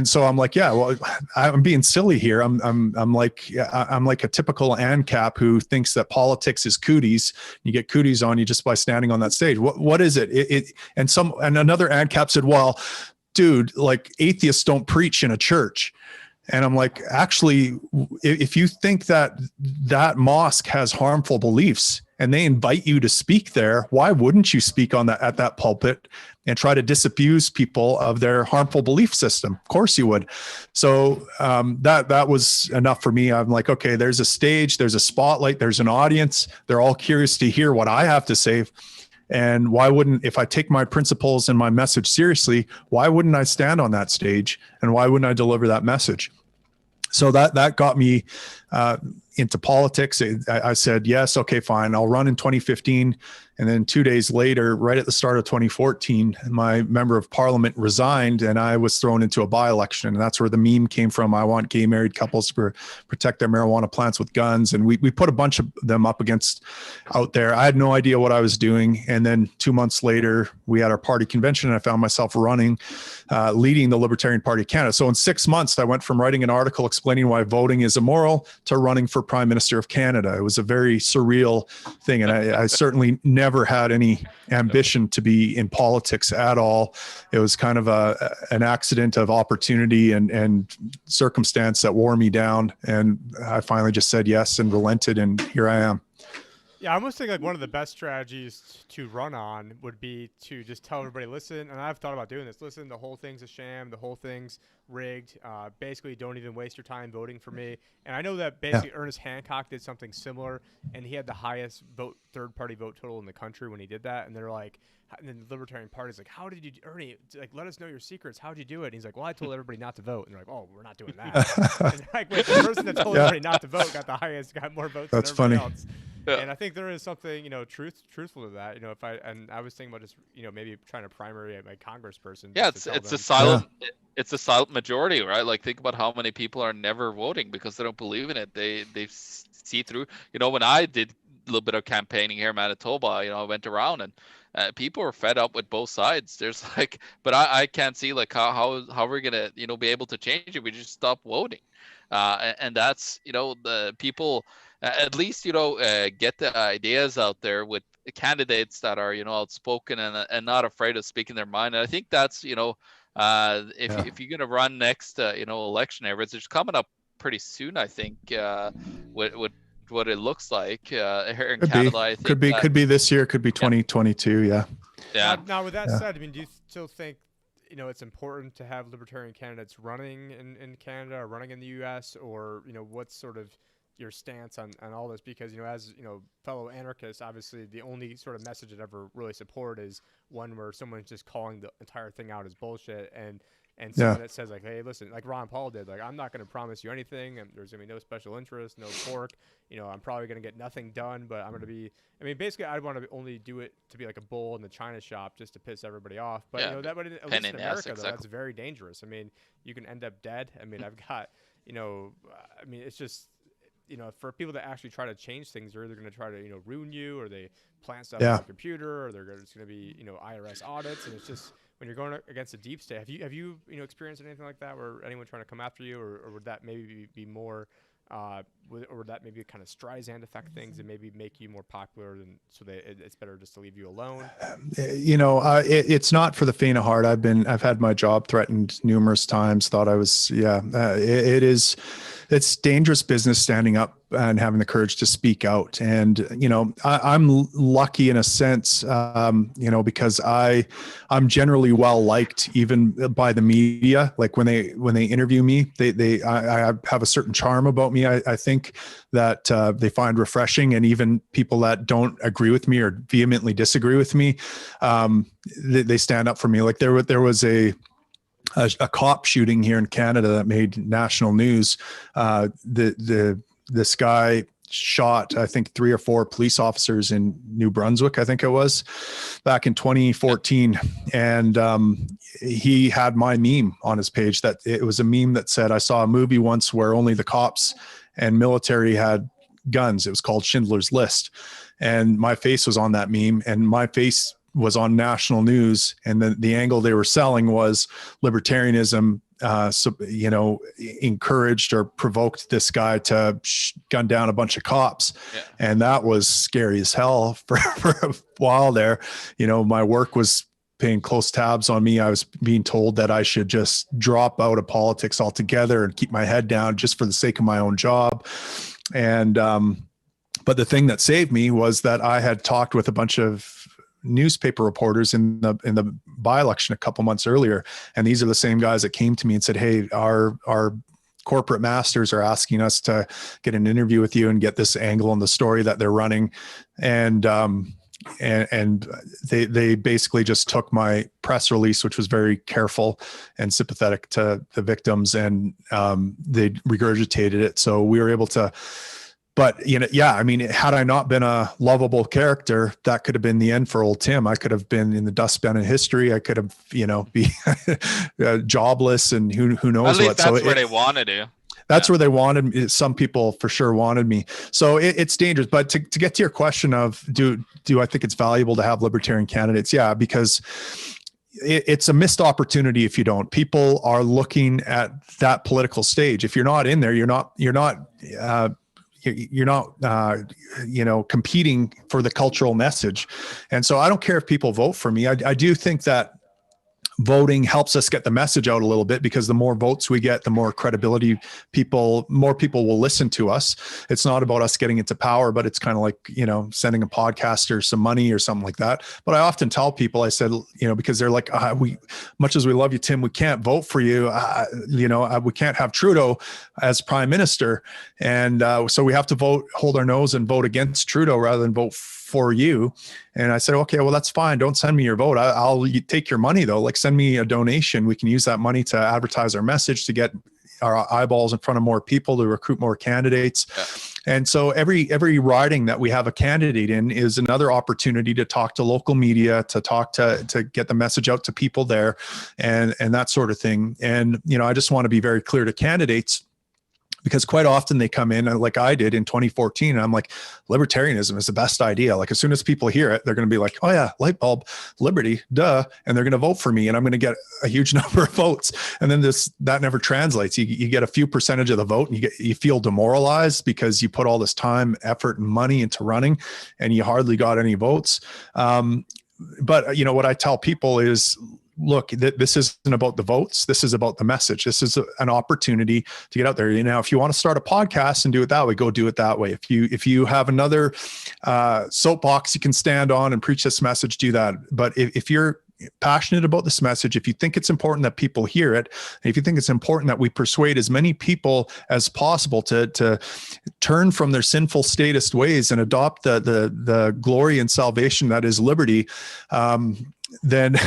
so I'm like, yeah, well, I'm being silly here. I'm like a typical ANCAP who thinks that politics is cooties. You get cooties on you just by standing on that stage. What is it? And another ANCAP said, well, dude, like atheists don't preach in a church. And I'm like, actually, if you think that mosque has harmful beliefs and they invite you to speak there, why wouldn't you speak at that pulpit and try to disabuse people of their harmful belief system? Of course you would. So that was enough for me. I'm like, okay, there's a stage, there's a spotlight, there's an audience. They're all curious to hear what I have to say. And why wouldn't, if I take my principles and my message seriously, why wouldn't I stand on that stage? And why wouldn't I deliver that message? So that got me into politics. I said, yes, okay, fine. I'll run in 2015. And then 2 days later, right at the start of 2014, my member of parliament resigned and I was thrown into a by-election. And that's where the meme came from. I want gay married couples to protect their marijuana plants with guns. And we put a bunch of them up against out there. I had no idea what I was doing. And then 2 months later, we had our party convention and I found myself running, leading the Libertarian Party of Canada. So in 6 months, I went from writing an article explaining why voting is immoral to running for Prime Minister of Canada. It was a very surreal thing. And I certainly never had any ambition to be in politics at all. It was kind of an accident of opportunity and circumstance that wore me down. And I finally just said yes and relented. And here I am. Yeah, I almost think like one of the best strategies to run on would be to just tell everybody, listen, and I've thought about doing this, listen, the whole thing's a sham, the whole thing's rigged. Basically, don't even waste your time voting for me. And I know that basically Ernest Hancock did something similar, and he had the highest third-party vote total in the country when he did that. And they're like, and then the Libertarian Party's like, how did you, Ernie, like, let us know your secrets. How'd you do it? And he's like, well, I told everybody not to vote. And they're like, oh, we're not doing that. And like, wait, the person that told everybody not to vote got more votes That's than everybody funny. else. Yeah. And I think there is something, truthful to that. If I was thinking about just, maybe trying to primary my congressperson. Yeah, it's a silent it's a silent majority, right? Like think about how many people are never voting because they don't believe in it. They see through. When I did a little bit of campaigning here in Manitoba, I went around and people were fed up with both sides. There's but I can't see like how we're gonna be able to change it. We just stop voting, and that's the people. At least get the ideas out there with candidates that are outspoken and not afraid of speaking their mind. And I think that's if you're gonna run next election, it's coming up pretty soon. I think with what it looks like here in Canada. I think could be this year, could be 2022. Yeah. Now with that said, I mean, do you still think it's important to have Libertarian candidates running in Canada or running in the U.S. or what's sort of your stance on all this? Because as fellow anarchists, obviously the only sort of message I'd ever really support is one where someone's just calling the entire thing out as bullshit and someone that says like, hey, listen, like Ron Paul did, like, I'm not going to promise you anything, and there's gonna be no special interest, no pork, I'm probably going to get nothing done, but I'm going to be, basically I'd want to only do it to be like a bull in the China shop just to piss everybody off. But that would, at least in America though, that's very dangerous. You can end up dead. I've got it's just for people that actually try to change things, they're either going to try to, ruin you, or they plant stuff on the computer, or it's going to be, IRS audits. And it's just, when you're going against a deep state, have you experienced anything like that where anyone trying to come after you, or would that maybe be more, or would that maybe kind of Streisand affect things and maybe make you more popular so that it's better just to leave you alone? It's not for the faint of heart. I've had my job threatened numerous times. Thought I was, it's dangerous business standing up and having the courage to speak out. And, I'm lucky in a sense, because I'm generally well liked even by the media. Like when they interview me, I have a certain charm about me. I think that they find refreshing, and even people that don't agree with me or vehemently disagree with me, they stand up for me. Like there was a cop shooting here in Canada that made national news. This guy shot, I think, 3 or 4 police officers in New Brunswick, I think it was, back in 2014. And he had my meme on his page. That it was a meme that said, I saw a movie once where only the cops and military had guns. It was called Schindler's List. And my face was on that meme, and my face was on national news. And the angle they were selling was libertarianism, encouraged or provoked this guy to gun down a bunch of cops. Yeah. And that was scary as hell for a while there. My work was paying close tabs on me. I was being told that I should just drop out of politics altogether and keep my head down just for the sake of my own job. And, but the thing that saved me was that I had talked with a bunch of newspaper reporters in the by-election a couple months earlier. And these are the same guys that came to me and said, hey, our corporate masters are asking us to get an interview with you and get this angle on the story that they're running. And they basically just took my press release, which was very careful and sympathetic to the victims, and they regurgitated it. So we were able to But, yeah, I mean, had I not been a lovable character, that could have been the end for old Tim. I could have been in the dustbin of history. I could have, be jobless and who knows At least what. that's where they wanted you. That's where they wanted me. Some people for sure wanted me. So it's dangerous. But to get to your question of do I think it's valuable to have libertarian candidates? Yeah, because it's a missed opportunity if you don't. People are looking at that political stage. If you're not in there, you're not competing for the cultural message. And so I don't care if people vote for me. I do think that voting helps us get the message out a little bit, because the more votes we get, the more credibility more people will listen to us. It's not about us getting into power, but it's kind of like, sending a podcaster some money or something like that. But I often tell people, I said, because they're like, much as we love you, Tim, we can't vote for you. We can't have Trudeau as prime minister. And so we have to hold our nose and vote against Trudeau rather than vote for you. And I said, okay, well, that's fine. Don't send me your vote. I'll take your money though. Like, send me a donation. We can use that money to advertise our message, to get our eyeballs in front of more people, to recruit more candidates. Yeah. And so every riding that we have a candidate in is another opportunity to talk to local media, to get the message out to people there, and that sort of thing. And, I just want to be very clear to candidates, because quite often they come in, like I did in 2014, and I'm like, libertarianism is the best idea. Like, as soon as people hear it, they're going to be like, oh yeah, light bulb, liberty, duh. And they're going to vote for me, and I'm going to get a huge number of votes. And then that never translates. You get a few percentage of the vote, and you feel demoralized because you put all this time, effort, and money into running, and you hardly got any votes. But what I tell people is, look, this isn't about the votes. This is about the message. This is an opportunity to get out there. If you want to start a podcast and do it that way, go do it that way. If you have another soapbox you can stand on and preach this message, do that. But if you're passionate about this message, if you think it's important that people hear it, and if you think it's important that we persuade as many people as possible to turn from their sinful statist ways and adopt the glory and salvation that is liberty, then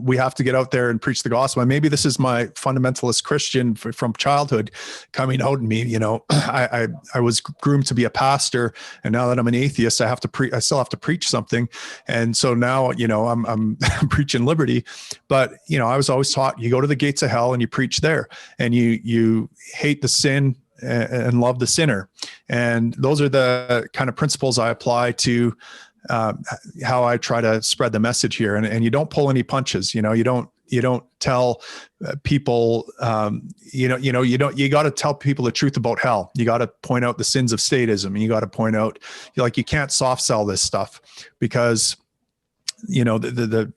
we have to get out there and preach the gospel. And maybe this is my fundamentalist Christian from childhood coming out in me. I was groomed to be a pastor, and now that I'm an atheist, I still have to preach something. And so now, I'm preaching liberty. But I was always taught, you go to the gates of hell and you preach there, and you hate the sin and love the sinner. And those are the kind of principles I apply to how I try to spread the message here. And you don't pull any punches. You don't tell people, you got to tell people the truth about hell. You got to point out the sins of statism. And you got to point out, you can't soft sell this stuff, because, the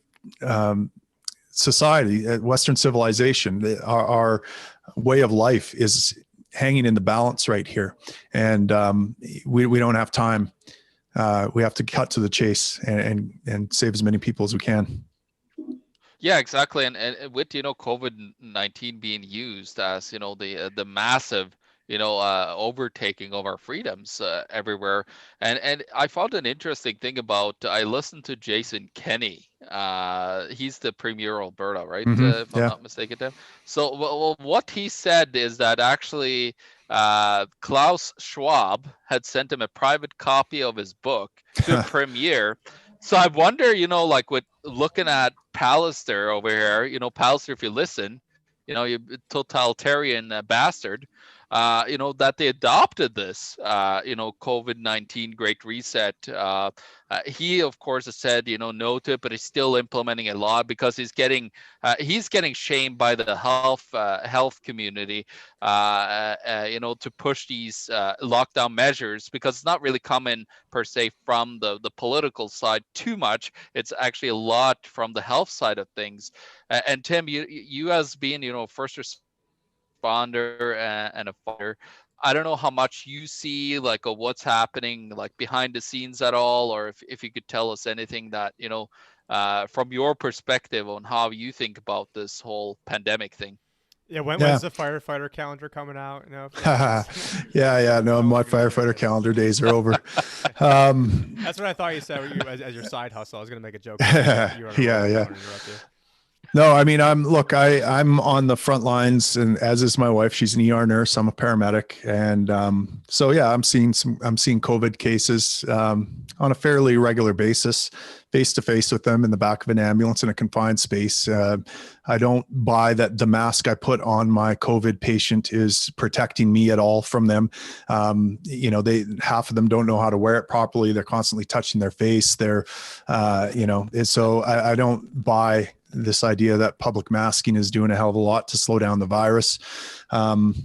society, Western civilization, our way of life is hanging in the balance right here. And we don't have time. We have to cut to the chase and save as many people as we can. Yeah, exactly. And with COVID-19 being used as the massive overtaking of our freedoms everywhere, and I found an interesting thing about, I listened to Jason Kenney. He's the premier of Alberta, right? Mm-hmm. If I'm not mistaken, Tim. So well, what he said is that actually Klaus Schwab had sent him a private copy of his book to premiere. So I wonder, with looking at Pallister over here, Pallister, if you listen, you totalitarian bastard, that they adopted this, COVID-19 Great Reset. He, of course, has said, no to it, but he's still implementing a law because he's getting shamed by the health community, to push these lockdown measures, because it's not really coming per se from the political side too much. It's actually a lot from the health side of things. And Tim, you as being, first responder and a fighter, I don't know how much you see of what's happening behind the scenes at all, or if you could tell us anything that from your perspective on how you think about this whole pandemic thing. Yeah, when's the firefighter calendar coming out? No, my firefighter calendar days are over. That's what I thought you said as your side hustle. I was going to make a joke. Yeah. No, I mean, I'm on the front lines, and as is my wife. She's an ER nurse. I'm a paramedic, and so yeah, I'm seeing COVID cases on a fairly regular basis, face to face with them in the back of an ambulance in a confined space. I don't buy that the mask I put on my COVID patient is protecting me at all from them. Half of them don't know how to wear it properly. They're constantly touching their face. So I don't buy this idea that public masking is doing a hell of a lot to slow down the virus. But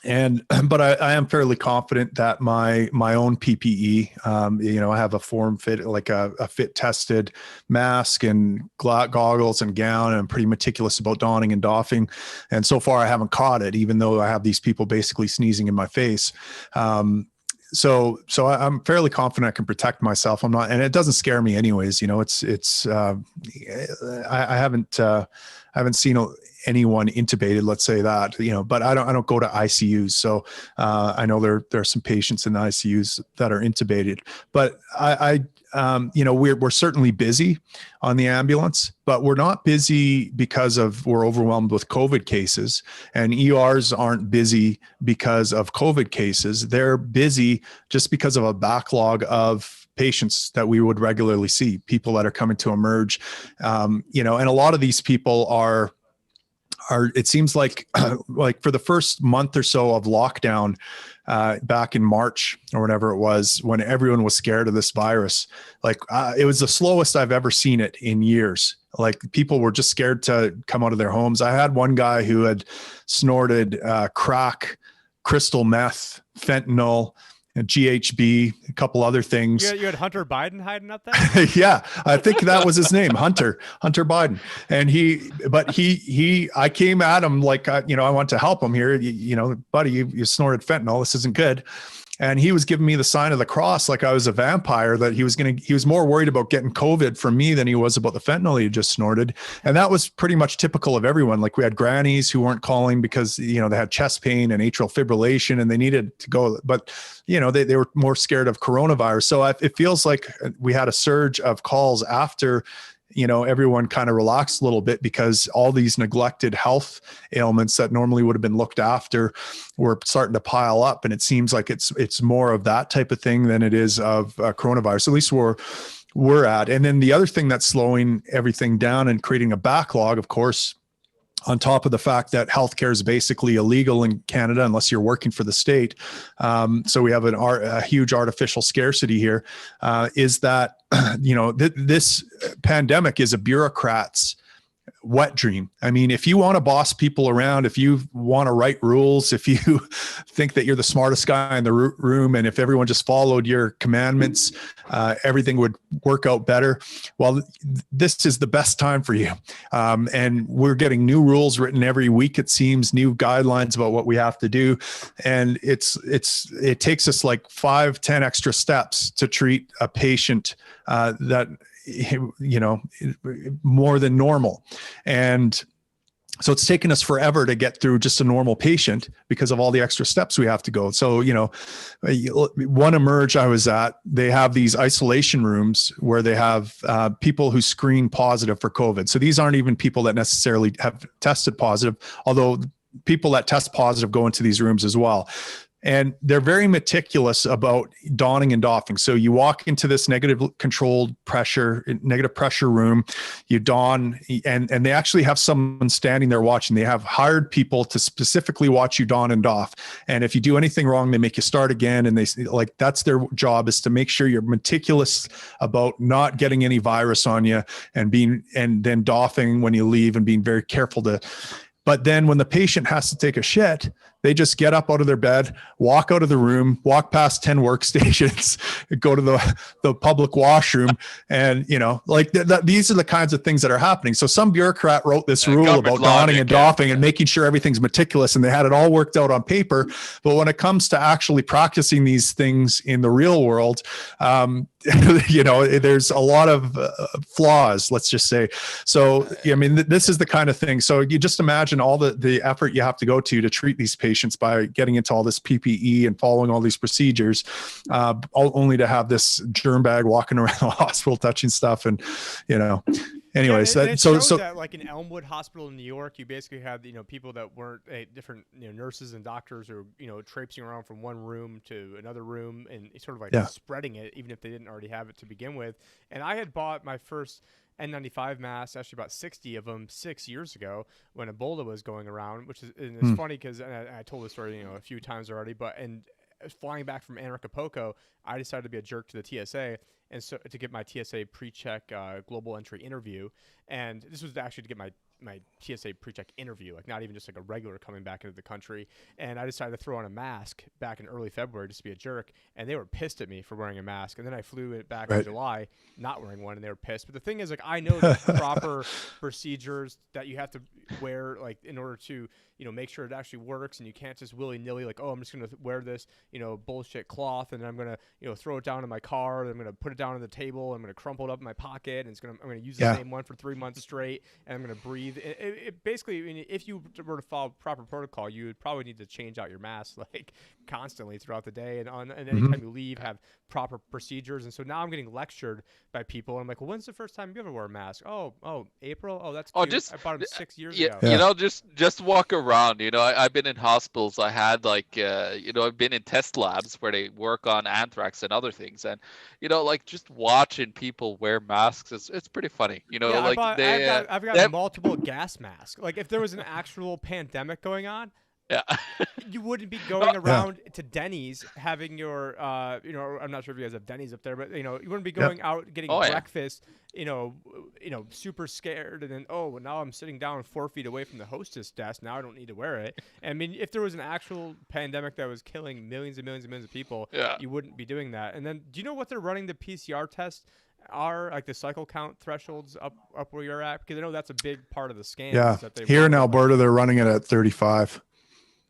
I am fairly confident that my own PPE, I have a form fit, like a fit tested mask and goggles and gown, and I'm pretty meticulous about donning and doffing. And so far I haven't caught it, even though I have these people basically sneezing in my face. So I'm fairly confident I can protect myself. I'm not, and it doesn't scare me anyways. I haven't seen anyone intubated, let's say that, but I don't go to ICUs. So I know there are some patients in the ICUs that are intubated, but we're certainly busy on the ambulance, but we're not busy because we're overwhelmed with COVID cases, and ERs aren't busy because of COVID cases. They're busy just because of a backlog of patients that we would regularly see, people that are coming to emerge, and a lot of these people are, it seems like for the first month or so of lockdown, back in March or whatever it was, when everyone was scared of this virus, it was the slowest I've ever seen it in years. Like, people were just scared to come out of their homes. I had one guy who had snorted crack, crystal meth, fentanyl, GHB, a couple other things. You had Hunter Biden hiding up there? Yeah, I think that was his name, Hunter Biden. And I came at him like, I want to help him here. Buddy, you snorted fentanyl. This isn't good. And he was giving me the sign of the cross, like I was a vampire, that he was more worried about getting COVID from me than he was about the fentanyl he just snorted. And that was pretty much typical of everyone. Like, we had grannies who weren't calling because, they had chest pain and atrial fibrillation and they needed to go, but they were more scared of coronavirus. So it feels like we had a surge of calls after everyone kind of relaxed a little bit, because all these neglected health ailments that normally would have been looked after were starting to pile up. And it seems like it's more of that type of thing than it is of coronavirus, at least we're at. And then the other thing that's slowing everything down and creating a backlog, of course, on top of the fact that healthcare is basically illegal in Canada unless you're working for the state. So we have a huge artificial scarcity here, is that, this pandemic is a bureaucrat's wet dream. I mean, if you want to boss people around, if you want to write rules, if you think that you're the smartest guy in the room, and if everyone just followed your commandments, everything would work out better. Well, this is the best time for you. And we're getting new rules written every week, it seems, new guidelines about what we have to do. And it takes us like 5-10 extra steps to treat a patient that more than normal. And so it's taken us forever to get through just a normal patient because of all the extra steps we have to go. So, one emerge I was at, they have these isolation rooms where they have people who screen positive for COVID. So these aren't even people that necessarily have tested positive, although people that test positive go into these rooms as well. And they're very meticulous about donning and doffing. So you walk into this negative pressure room, you don, and they actually have someone standing there watching. They have hired people to specifically watch you don and doff. And if you do anything wrong, they make you start again. And that's their job, is to make sure you're meticulous about not getting any virus on you, and then doffing when you leave, and being very careful to. But then when the patient has to take a shit, they just get up out of their bed, walk out of the room, walk past 10 workstations, go to the public washroom. And, these are the kinds of things that are happening. So some bureaucrat wrote this rule about donning and doffing and making sure everything's meticulous, and they had it all worked out on paper. But when it comes to actually practicing these things in the real world, there's a lot of flaws, let's just say. So, this is the kind of thing. So you just imagine all the effort you have to go to treat these patients by getting into all this PPE and following all these procedures, only to have this germ bag walking around the hospital touching stuff. And, anyways, and it so shows that like in Elmwood Hospital in New York, you basically had people that weren't different nurses and doctors who traipsing around from one room to another room and sort of like spreading it, even if they didn't already have it to begin with. And I had bought my first N95 masks, actually about 60 of them 6 years ago when Ebola was going around, which is and it's funny because I told this story a few times already, but flying back from Acapulco, I decided to be a jerk to the TSA and so to get my TSA pre-check global entry interview, and this was actually to get my TSA pre-check interview, like not even just like a regular coming back into the country. And I decided to throw on a mask back in early February just to be a jerk, and they were pissed at me for wearing a mask. And then I flew it back in July not wearing one, and they were pissed. But the thing is, like, I know the proper procedures that you have to wear, like, in order to make sure it actually works, and you can't just willy-nilly like, oh, I'm just gonna wear this bullshit cloth, and then I'm gonna throw it down in my car, and I'm gonna put it down on the table, I'm gonna crumple it up in my pocket, and I'm gonna use the same one for 3 months straight, and I'm gonna breathe. It basically, I mean, if you were to follow proper protocol, you would probably need to change out your mask like constantly throughout the day, and anytime you leave, have proper procedures. And so now I'm getting lectured by people. And I'm like, well, when's the first time you ever wore a mask? Oh, April. Oh, that's cute. I bought them 6 years ago. Just walk around. I've been in hospitals. I had I've been in test labs where they work on anthrax and other things, and like just watching people wear masks, it's pretty funny. I've got multiple gas masks. Like if there was an actual pandemic going on, you wouldn't be going around to Denny's having your I'm not sure if you guys have Denny's up there, but you wouldn't be going out getting breakfast, super scared, and then now I'm sitting down 4 feet away from the hostess desk. Now I don't need to wear it. I mean, if there was an actual pandemic that was killing millions and millions and millions of people, you wouldn't be doing that. And then do you know what they're running the PCR test are, like the cycle count thresholds up where you're at? Because I know that's a big part of the scam. Yeah, here in Alberta, they're running it at 35.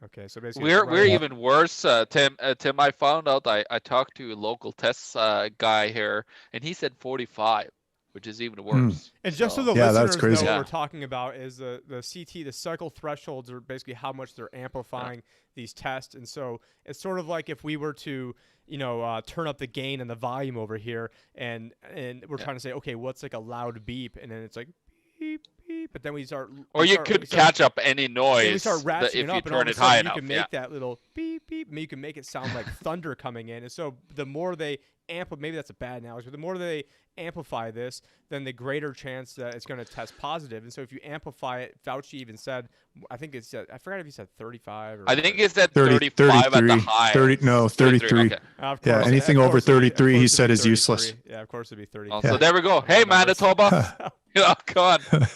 Okay, so basically we're even worse, Tim. Tim, I found out. I talked to a local test guy here, and he said 45, which is even worse. And just so the listeners know, what we're talking about is the CT, the cycle thresholds are basically how much they're amplifying these tests. And so it's sort of like if we were to turn up the gain and the volume over here, and we're trying to say, okay, what's like a loud beep, and then it's like beep. But then we start, you could catch up any noise. We start ratcheting if it up, you turn it high high enough. You enough. can make that little beep beep. You can make it sound like thunder coming in. And so the more they maybe that's a bad analogy, but the more they amplify this, then the greater chance that it's going to test positive. And so if you amplify it, Fauci even said, I think it's I forgot if he said 35 or I think it's at 35 at the high. 33. Okay. Yeah, anything over 33, he said, is useless. Yeah, of course it'd be 30. So there we go. Hey, Manitoba. Come on.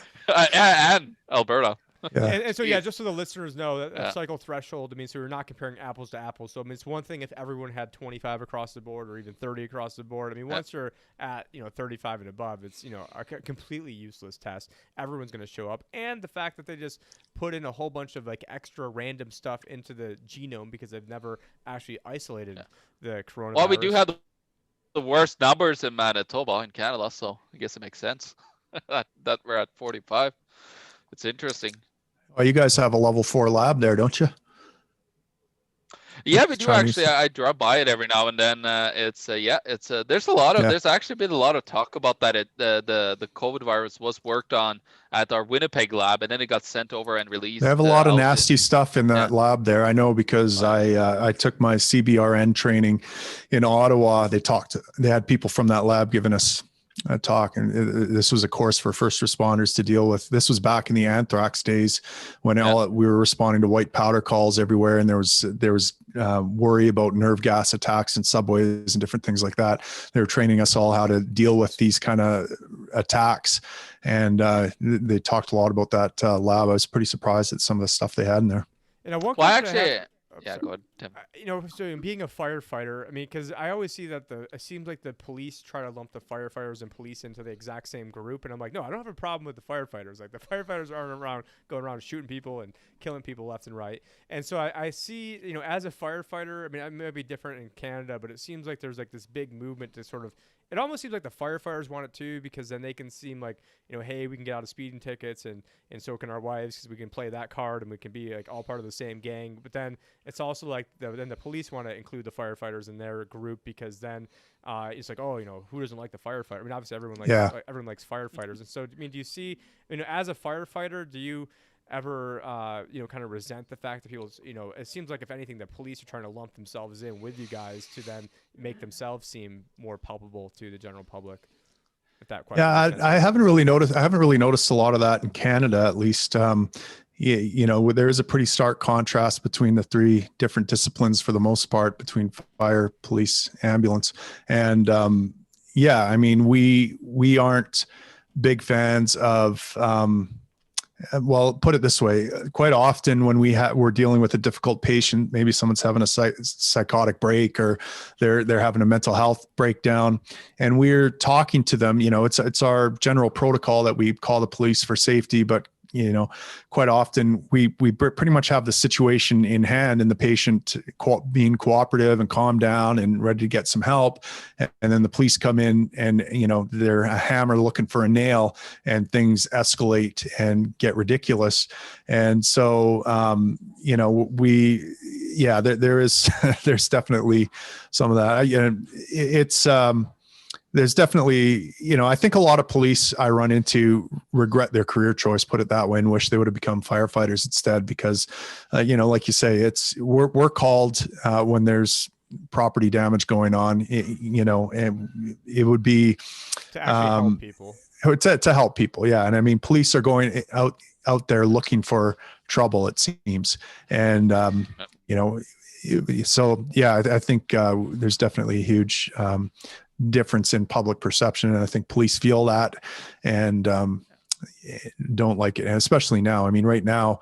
And Alberta. And so just so the listeners know, that cycle threshold, I mean, so we're not comparing apples to apples. So I mean, it's one thing if everyone had 25 across the board or even 30 across the board. I mean, once you're at 35 and above, it's a completely useless test. Everyone's going to show up, and the fact that they just put in a whole bunch of like extra random stuff into the genome because they've never actually isolated the coronavirus. Well, we do have the worst numbers in Manitoba in Canada, so I guess it makes sense that we're at 45. It's interesting. Well, you guys have a level 4 lab there, don't you? Yeah, we do actually. I drive by it every now and then. There's a lot of. There's actually been a lot of talk about that. The COVID virus was worked on at our Winnipeg lab, and then it got sent over and released. They have a lot of nasty stuff in that lab there. I know because I took my CBRN training in Ottawa. They had people from that lab giving us a talk, and this was a course for first responders to deal with. This was back in the anthrax days when we were responding to white powder calls everywhere, and there was worry about nerve gas attacks in subways and different things like that. They were training us all how to deal with these kind of attacks, and they talked a lot about that lab. I was pretty surprised at some of the stuff they had in there. Go ahead, Tim. So being a firefighter, I mean, because I always see that it seems like the police try to lump the firefighters and police into the exact same group, and I'm like, no, I don't have a problem with the firefighters. Like the firefighters aren't going around shooting people and killing people left and right. And so I see, as a firefighter, I mean, it may be different in Canada, but it seems like there's like this big movement to sort of it almost seems like the firefighters want it too, because then they can seem like, hey, we can get out of speeding tickets, and so can our wives, because we can play that card and we can be like all part of the same gang. But then it's also like then the police want to include the firefighters in their group, because then it's like, oh, who doesn't like the firefighter? I mean, obviously everyone likes firefighters. And so, I mean, do you see, as a firefighter, do you ever kind of resent the fact that people, it seems like, if anything, the police are trying to lump themselves in with you guys to then make themselves seem more palpable to the general public? If that question I haven't really noticed a lot of that in Canada, at least. There is a pretty stark contrast between the three different disciplines, for the most part, between fire, police, ambulance. And I mean, we aren't big fans of well, put it this way, quite often when we're dealing with a difficult patient, maybe someone's having a psychotic break, or they're having a mental health breakdown, and we're talking to them, it's our general protocol that we call the police for safety. But quite often we pretty much have the situation in hand, and the patient being cooperative and calm down and ready to get some help. And then the police come in, and, they're a hammer looking for a nail, and things escalate and get ridiculous. And so, there's definitely some of that. There's definitely, I think a lot of police I run into regret their career choice, put it that way, and wish they would have become firefighters instead, because, like you say, we're called when there's property damage going on, and it would be to actually help people. To help people. Yeah. And I mean, police are going out there looking for trouble, it seems. And, so yeah, I think there's definitely a huge difference in public perception, and I think police feel that and don't like it, and especially now. I mean, right now,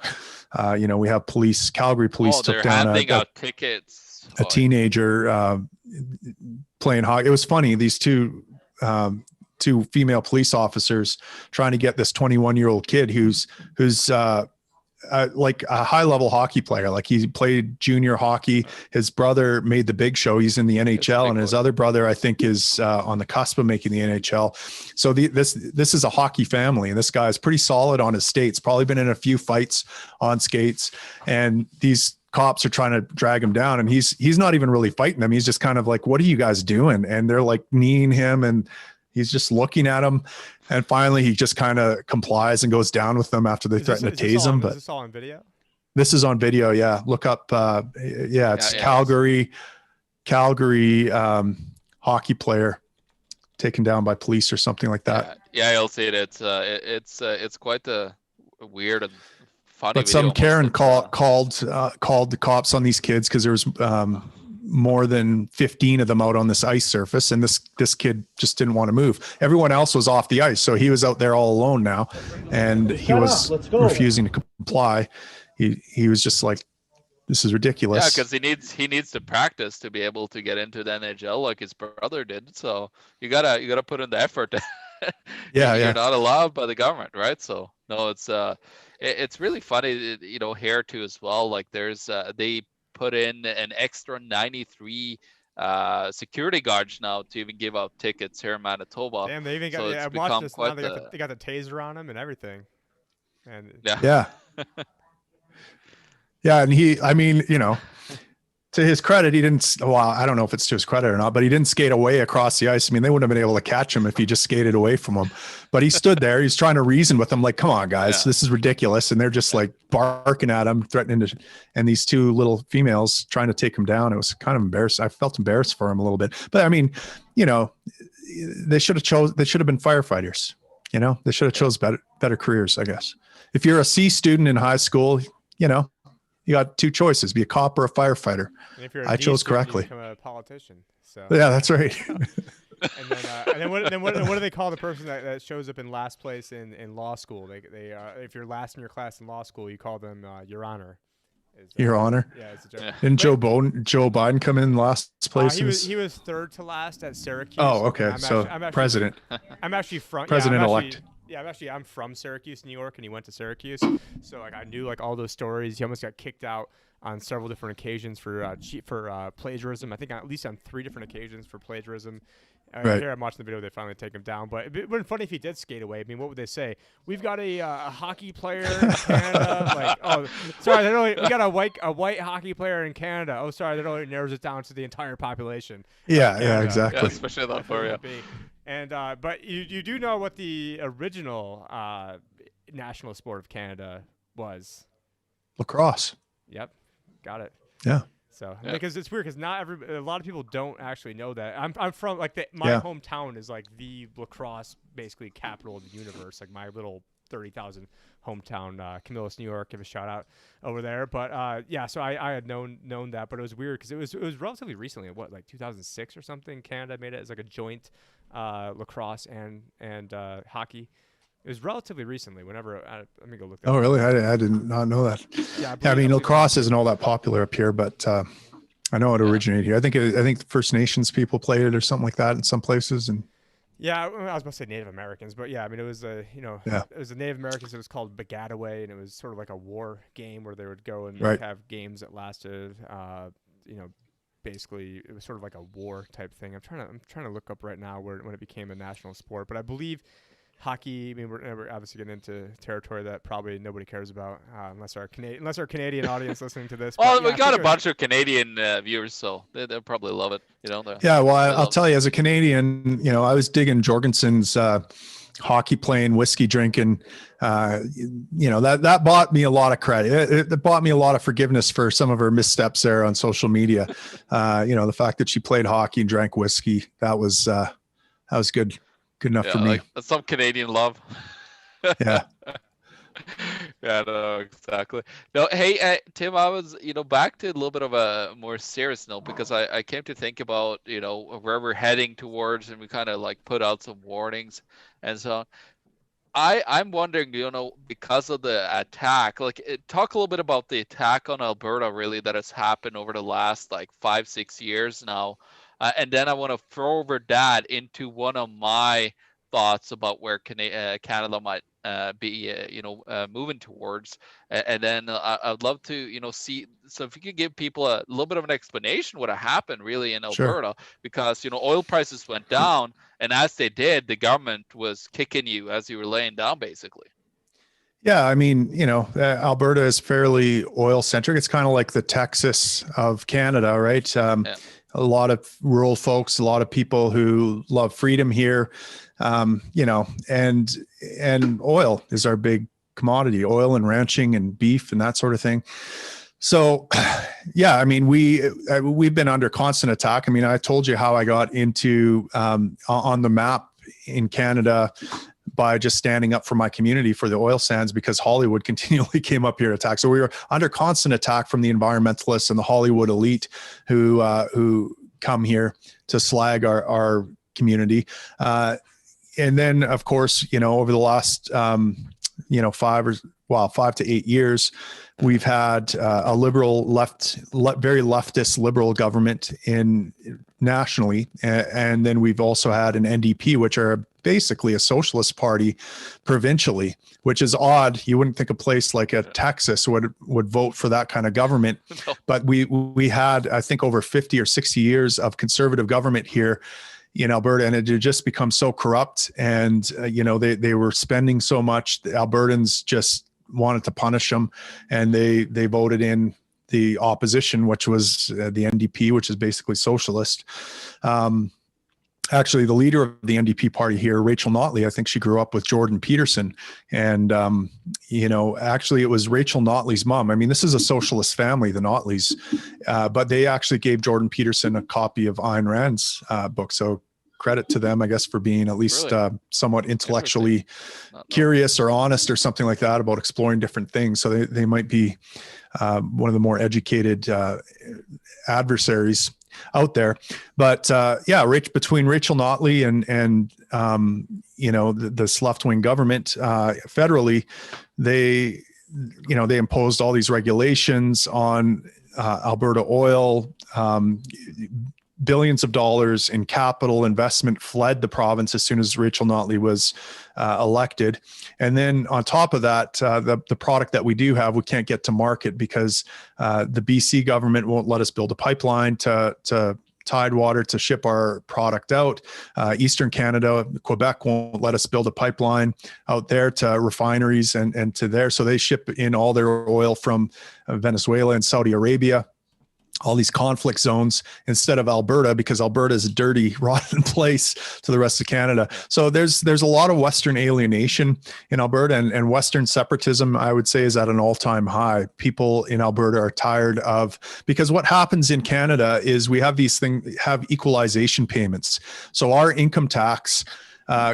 we have Calgary police took down a teenager playing hockey. It was funny, these two female police officers trying to get this 21-year-old kid who's like a high-level hockey player. Like, he played junior hockey. His brother made the big show. He's in the NHL, and his other brother, I think, is on the cusp of making the NHL. So this is a hockey family, and this guy is pretty solid on his skates. Probably been in a few fights on skates, and these cops are trying to drag him down, and he's not even really fighting them. He's just kind of like, "What are you guys doing?" And they're like kneeing him, and he's just looking at him. And finally, he just kind of complies and goes down with them after they threaten to tase him. But is this all on video? This is on video. Yeah. Look up. It's Calgary hockey player taken down by police or something like that. Yeah, you'll see it. It's quite a weird and funny. But some Karen called the cops on these kids, because there was more than 15 of them out on this ice surface, and this kid just didn't want to move. Everyone else was off the ice, so he was out there all alone now, and he was refusing to comply. He was just like, this is ridiculous. Yeah, because he needs to practice to be able to get into the NHL like his brother did. So you gotta put in the effort. You're not allowed by the government, right? So no, it's really funny, here too as well. Like, there's they put in an extra 93 security guards now to even give out tickets here in Manitoba. Damn, they even got. I watched this now. They got the taser on him and everything. And yeah. And I mean, to his credit, he didn't. Well, I don't know if it's to his credit or not, but he didn't skate away across the ice. I mean, they wouldn't have been able to catch him if he just skated away from him. But he stood there. He's trying to reason with them, like, "Come on, guys, this is ridiculous." And they're just like barking at him, threatening to. And these two little females trying to take him down. It was kind of embarrassing. I felt embarrassed for him a little bit. But I mean, they should have been firefighters. They should have chose better careers, I guess. If you're a C student in high school, you got two choices: be a cop or a firefighter. I chose correctly. You become a politician. So yeah, that's right. and then what do they call the person that shows up in last place in law school? They if you're last in your class in law school, you call them Your Honor. Your Honor. Yeah, it's a joke. Didn't Joe Biden come in last place? He was third to last at Syracuse. Oh, okay. I'm president. I'm actually from President-elect. I'm from Syracuse, New York, and he went to Syracuse. So like I knew like all those stories. He almost got kicked out on several different occasions for plagiarism. I think at least on 3 different occasions for plagiarism. Right. Here I'm watching the video. They finally take him down, but it would be funny if he did skate away. I mean, what would they say? We've got a hockey player in Canada. Like, oh, sorry, we got a white hockey player in Canada. Oh, sorry, that only narrows it down to the entire population. Yeah, exactly. Yeah, especially that for you. And but you do know what the original national sport of Canada was? Lacrosse. Yep, got it. Yeah. So Yeah. because it's weird because a lot of people don't actually know that. I'm from like my hometown is like the lacrosse basically capital of the universe. Like my little 30,000 hometown, Camillus, New York. Give a shout out over there. But yeah, so I had known that, but it was weird because it was relatively recently. What, like 2006 or something? Canada made it as like a joint lacrosse and hockey. It was relatively recently. Whenever let me go look. Oh, really? I did not know that. Yeah, I mean, lacrosse isn't all that popular up here, but I know it originated here. I think the First Nations people played it or something like that in some places. And yeah, I was about to say Native Americans, but yeah, I mean, it was it was the Native Americans. It was called Bagataway, and it was sort of like a war game where they would go and have games that lasted, basically it was sort of like a war type thing. I'm trying to look up right now when it became a national sport, but I believe hockey. I mean, we're obviously getting into territory that probably nobody cares about unless our Canadian audience listening to this. Well, we got a bunch of Canadian viewers, so they'll probably love it. Yeah, well, I'll tell you, as a Canadian, I was digging Jorgensen's hockey playing, whiskey drinking. That bought me a lot of credit. It bought me a lot of forgiveness for some of her missteps there on social media. The fact that she played hockey and drank whiskey, that was good. Good enough for me. Like, that's some Canadian love. Yeah. Yeah, no, exactly. No, hey, Tim, I was, back to a little bit of a more serious note because I came to think about, where we're heading towards, and we kind of like put out some warnings and so on. I'm wondering, because of the attack, talk a little bit about the attack on Alberta, really, that has happened over the last like 5-6 years now. And then I want to forward that into one of my thoughts about where Canada might be, moving towards. And then I'd love to, see. So if you could give people a little bit of an explanation what happened really in Alberta, because oil prices went down, and as they did, the government was kicking you as you were laying down, basically. Yeah, I mean, Alberta is fairly oil centric. It's kind of like the Texas of Canada, right? A lot of rural folks, a lot of people who love freedom here, and oil is our big commodity, oil and ranching and beef and that sort of thing. So, yeah, I mean, we've been under constant attack. I mean, I told you how I got into on the map in Canada by just standing up for my community for the oil sands, because Hollywood continually came up here to attack. So we were under constant attack from the environmentalists and the Hollywood elite who come here to slag our community. And then, of course, over the last 5 to 8 years, we've had a very leftist liberal government nationally. And then we've also had an NDP, which are basically a socialist party provincially, which is odd. You wouldn't think a place like Texas would vote for that kind of government. No. But we had, I think, over 50 or 60 years of conservative government here in Alberta, and it had just become so corrupt. And, they were spending so much. The Albertans just wanted to punish them, and they voted in the opposition, which was the NDP, which is basically socialist. Actually, the leader of the NDP party here, Rachel Notley, I think she grew up with Jordan Peterson. And, actually it was Rachel Notley's mom. I mean, this is a socialist family, the Notleys, but they actually gave Jordan Peterson a copy of Ayn Rand's book. So credit to them, I guess, for being at least somewhat intellectually curious or honest or something like that about exploring different things. So they might be one of the more educated adversaries out there. But between Rachel Notley and this left-wing government federally, they imposed all these regulations on Alberta oil, billions of dollars in capital investment fled the province as soon as Rachel Notley was elected. And then on top of that, the product that we do have, we can't get to market because the BC government won't let us build a pipeline to Tidewater to ship our product out. Eastern Canada, Quebec won't let us build a pipeline out there to refineries and to there. So they ship in all their oil from Venezuela and Saudi Arabia, all these conflict zones, instead of Alberta, because Alberta is a dirty, rotten place to the rest of Canada. So there's a lot of Western alienation in Alberta, and Western separatism, I would say, is at an all-time high. People in Alberta are tired of, because what happens in Canada is we have have equalization payments. So our income tax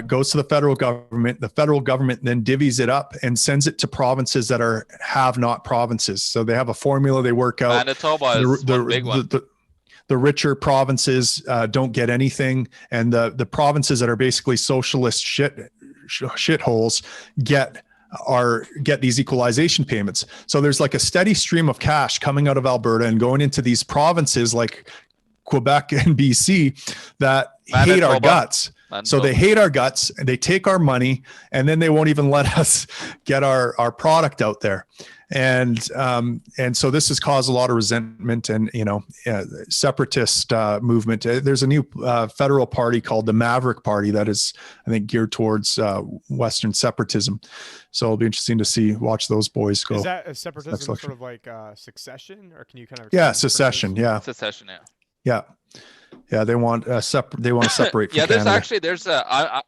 goes to the federal government. The federal government then divvies it up and sends it to provinces that are have-not provinces. So they have a formula they work out. Manitoba is one big one. The richer provinces don't get anything, and the provinces that are basically socialist shitholes get these equalization payments. So there's like a steady stream of cash coming out of Alberta and going into these provinces like Quebec and BC that hate our guts. So they hate our guts, and they take our money, and then they won't even let us get our product out there. And so this has caused a lot of resentment and, separatist movement. There's a new federal party called the Maverick Party that is, I think, geared towards Western separatism. So it'll be interesting to watch those boys go. Is that a separatism sort of like succession, or can you kind of? Yeah, secession. Yeah. Secession. Yeah. Yeah. Yeah, they want to separate. From yeah, Canada.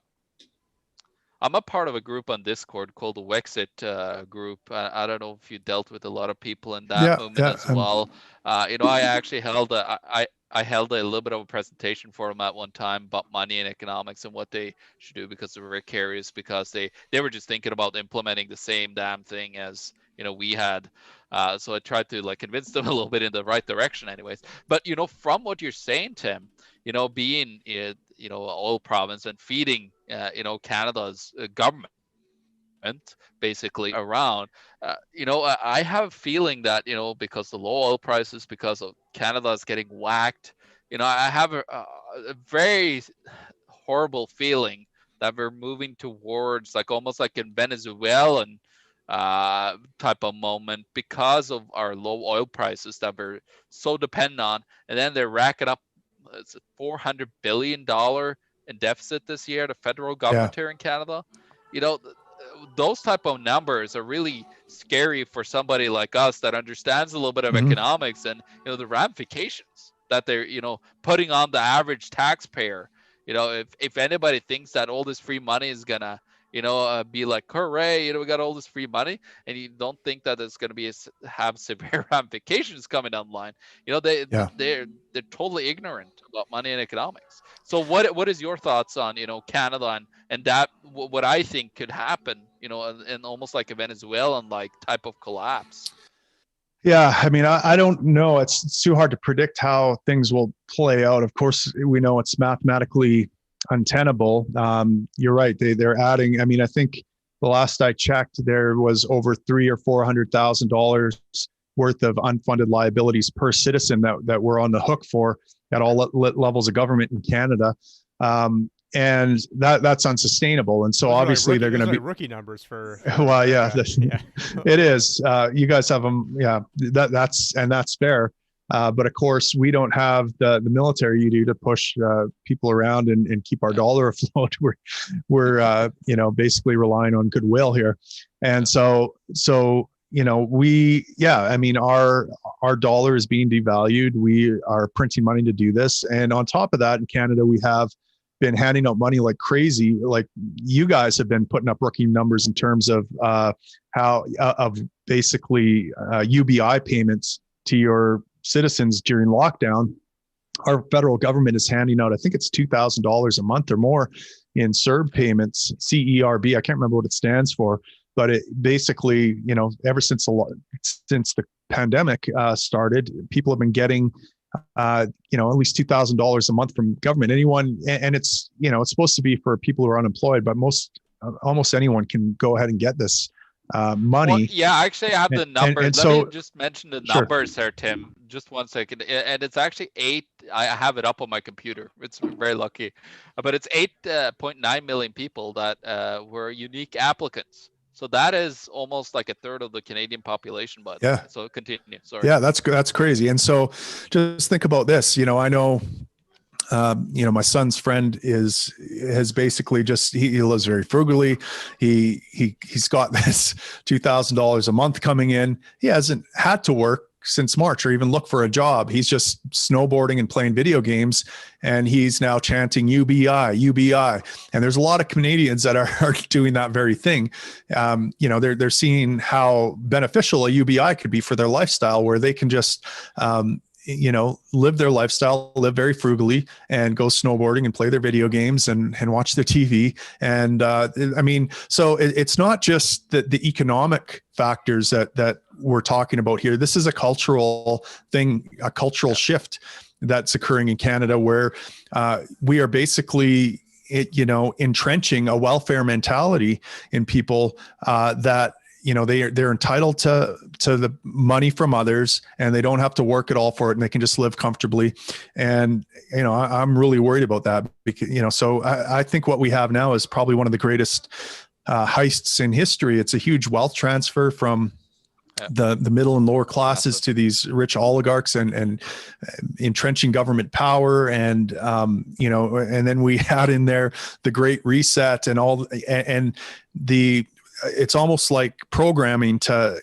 I'm a part of a group on Discord called the Wexit group. I don't know if you dealt with a lot of people in that movement as well. I actually held I held a little bit of a presentation for them at one time about money and economics and what they should do, because they were very curious, because they were just thinking about implementing the same damn thing as we had. So I tried to convince them a little bit in the right direction anyways. But from what you're saying, Tim, being oil province and feeding Canada's government basically around, I have a feeling that because the low oil prices, because of Canada is getting whacked, I have a very horrible feeling that we're moving towards almost like in Venezuelan type of moment, because of our low oil prices that we're so dependent on. And then they're racking up $400 billion in deficit this year, the federal government here in Canada. Those type of numbers are really scary for somebody like us that understands a little bit of economics and the ramifications that they're putting on the average taxpayer. If anybody thinks that all this free money is gonna be like, hooray, we got all this free money, and you don't think that it's going to have severe ramifications coming down the line, they're totally ignorant about money and economics. So what is your thoughts on Canada and that what I think could happen in almost like a Venezuelan type of collapse? Yeah, I mean, I don't know. It's too hard to predict how things will play out. Of course, we know it's mathematically untenable. You're right. They're adding. I mean, I think the last I checked, there was over $300,000 or $400,000 worth of unfunded liabilities per citizen that we're on the hook for at all levels of government in Canada, and that's unsustainable. And so those obviously they're going to be rookie numbers for. Well, yeah, it is. You guys have them. Yeah, that's fair. But of course, we don't have the military you do to push people around and keep our dollar afloat. We're basically relying on goodwill here, and so I mean, our dollar is being devalued. We are printing money to do this, and on top of that, in Canada, we have been handing out money like crazy. Like you guys have been putting up rookie numbers in terms of basically UBI payments to your citizens during lockdown. Our federal government is handing out, I think it's $2,000 a month or more in CERB payments, CERB. I can't remember what it stands for, but it basically, ever since the pandemic started, people have been getting, at least $2,000 a month from government. Anyone, and it's, it's supposed to be for people who are unemployed, but almost anyone can go ahead and get this money. Well, yeah, actually, I have the numbers. Let me just mention the numbers there, Tim. Just 1 second. And it's actually I have it up on my computer. It's very lucky, but it's 8.9 million people that were unique applicants. So that is almost like a third of the Canadian population, by the way. So continue. Sorry. Yeah, that's crazy. And so just think about this. I know my son's friend has basically just he lives very frugally. He's got this $2,000 a month coming in. He hasn't had to work since March or even look for a job. He's just snowboarding and playing video games, and he's now chanting UBI, UBI. And there's a lot of Canadians that are doing that very thing. They're seeing how beneficial a UBI could be for their lifestyle, where they can just live their lifestyle, live very frugally, and go snowboarding and play their video games and watch their TV. And so it's not just the economic factors that we're talking about here. This is a cultural thing, a cultural shift that's occurring in Canada, where we are basically entrenching a welfare mentality in people that they're entitled to the money from others, and they don't have to work at all for it, and they can just live comfortably. And I'm really worried about that, because so I think what we have now is probably one of the greatest heists in history. It's a huge wealth transfer from the middle and lower classes to these rich oligarchs, and entrenching government power, and and then we add in there the Great Reset and all, and it's almost like programming to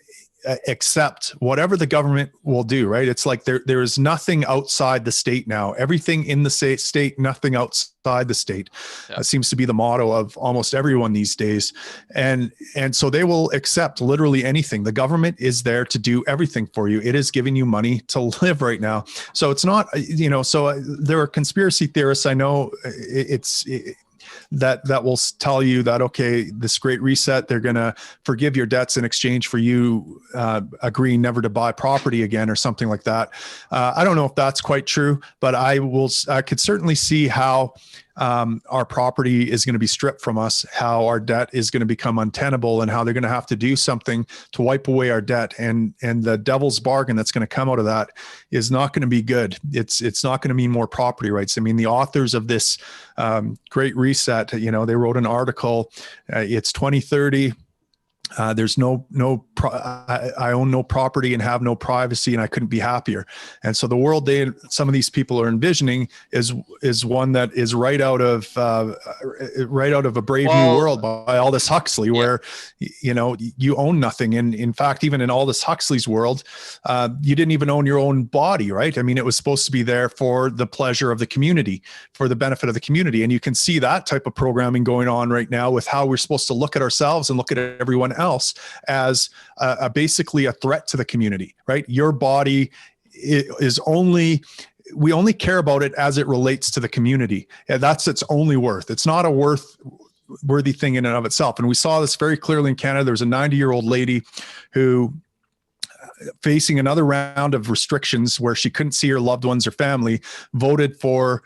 accept whatever the government will do, right? It's like there is nothing outside the state now. Everything in the state, nothing outside the state. Seems to be the motto of almost everyone these days. And so they will accept literally anything. The government is there to do everything for you. It is giving you money to live right now. So it's not, so there are conspiracy theorists, I know, that will tell you that, okay, this Great Reset, they're going to forgive your debts in exchange for you agreeing never to buy property again or something like that. I don't know if that's quite true, but I could certainly see how our property is going to be stripped from us, how our debt is going to become untenable, and how they're going to have to do something to wipe away our debt. And the devil's bargain that's going to come out of that is not going to be good. It's not going to mean more property rights. I mean, the authors of this Great Reset, they wrote an article. It's 2030. There's I own no property and have no privacy, and I couldn't be happier. And so the world some of these people are envisioning is one that is right out of A Brave New World by Aldous Huxley, where you own nothing. And in fact, even in Aldous Huxley's world, you didn't even own your own body, right? I mean, it was supposed to be there for the pleasure of the community, for the benefit of the community. And you can see that type of programming going on right now with how we're supposed to look at ourselves and look at everyone else as basically a threat to the community, right? Your body is we only care about it as it relates to the community. And that's its only worth. It's not a worthy thing in and of itself. And we saw this very clearly in Canada. There was a 90-year-old lady who, facing another round of restrictions where she couldn't see her loved ones or family, voted for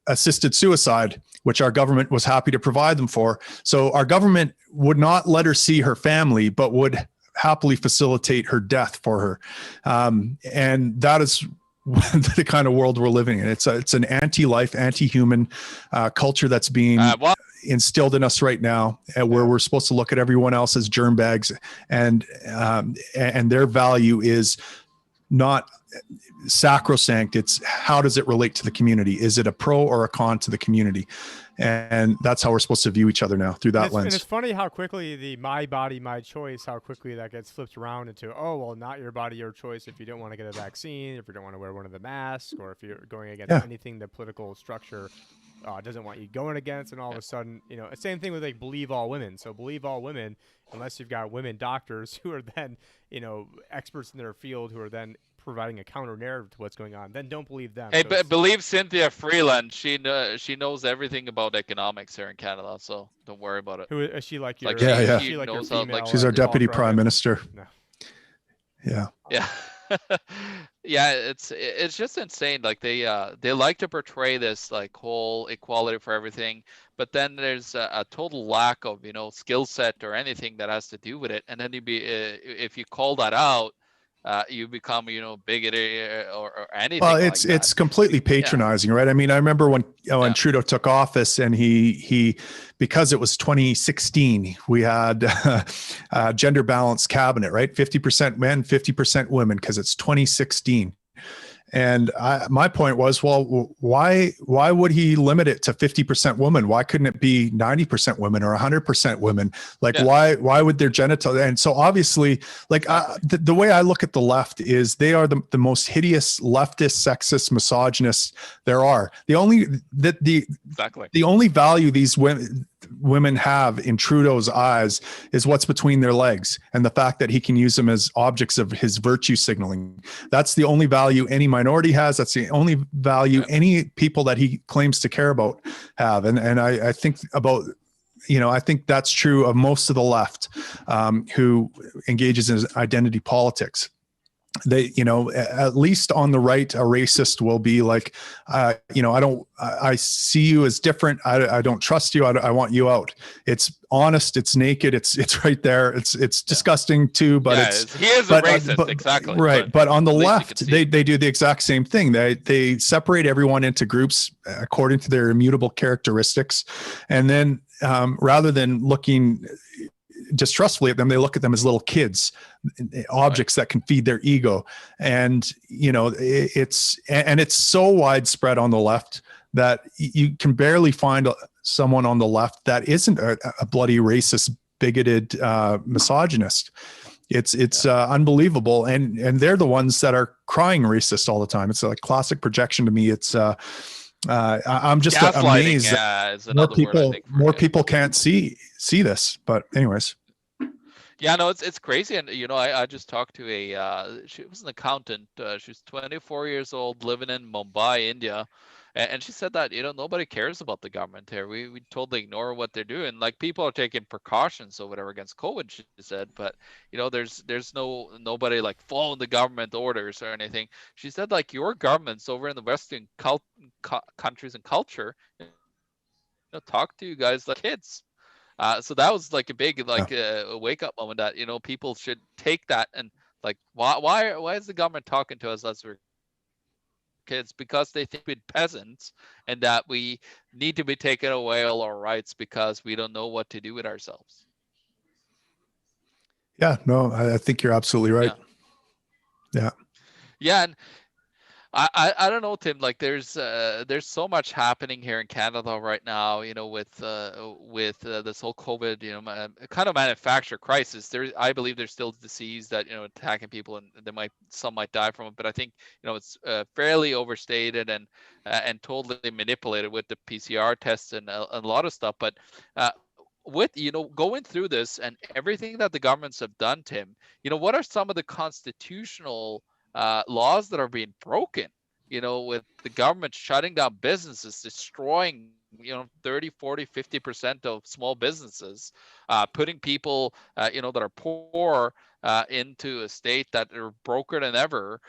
assisted suicide, which our government was happy to provide them for. So our government would not let her see her family, but would happily facilitate her death for her. And that is the kind of world we're living in. It's an anti-life, anti-human culture that's being instilled in us right now, where we're supposed to look at everyone else as germ bags, and their value is not sacrosanct. It's how does it relate to the community? Is it a pro or a con to the community? And that's how we're supposed to view each other now, through that lens. And it's funny how quickly the my body, my choice, how quickly that gets flipped around into, oh, well, not your body, your choice if you don't want to get a vaccine, if you don't want to wear one of the masks, or if you're going against anything the political structure doesn't want you going against. And all of a sudden, same thing with like believe all women. So believe all women, unless you've got women doctors who are then, experts in their field, who are then providing a counter narrative to what's going on, then don't believe them. Hey, but believe Cynthia Freeland. She knows everything about economics here in Canada, so don't worry about it. Who is she? Like your, she like knows how, she's our deputy prime minister. No. Yeah. Yeah, it's just insane. Like they like to portray this like whole equality for everything, but then there's a total lack of skill set or anything that has to do with it. And then if you call that out, you become, bigoted or anything Well, like that. it's completely patronizing, right? I mean, I remember when Trudeau took office, and he because it was 2016, we had a gender balanced cabinet, right? 50% men, 50% women, because it's 2016. And my point was, well, why would he limit it to 50% women? Why couldn't it be 90% women or 100% women? Like, why would their genital? And so obviously, like the way I look at the left is they are the most hideous leftist, sexist, misogynist there are. The only value these women have in Trudeau's eyes is what's between their legs, and the fact that he can use them as objects of his virtue signaling. That's the only value any minority has. That's the only value any people that he claims to care about have. And I think about, I think that's true of most of the left who engages in identity politics. They, at least on the right, a racist will be like, I see you as different. I don't trust you. I want you out. It's honest. It's naked. It's right there. It's disgusting too, but he is a racist. Exactly. Right. But on the left, they do the exact same thing. They separate everyone into groups according to their immutable characteristics. And then rather than looking distrustfully at them, they look at them as little kids, objects that can feed their ego. And it's so widespread on the left that you can barely find someone on the left that isn't a bloody racist, bigoted misogynist. It's unbelievable, and they're the ones that are crying racist all the time. It's a classic projection to me. It's I'm just amazed that more people can't see this. But anyways. Yeah, no, it's crazy. And, I just talked to she was an accountant. She's 24 years old, living in Mumbai, India. And she said that, nobody cares about the government here. We totally ignore what they're doing. Like, people are taking precautions or whatever against COVID, she said. But, there's nobody like following the government orders or anything. She said, like, your governments over in the Western countries and culture, talk to you guys like kids. So that was like a big a wake up moment that people should take that and like why is the government talking to us as we're kids? Because they think we're peasants and that we need to be taken away all our rights because we don't know what to do with ourselves. Yeah, no, I think you're absolutely right. Yeah, and I don't know, Tim. Like, there's so much happening here in Canada right now. With this whole COVID, kind of manufactured crisis. I believe there's still disease that attacking people, and some might die from it. But I think it's fairly overstated and totally manipulated with the PCR tests and a lot of stuff. But with going through this and everything that the governments have done, Tim, what are some of the constitutional laws that are being broken, with the government shutting down businesses, destroying 30, 40, 50% of small businesses, putting people that are poor into a state that are broker than ever,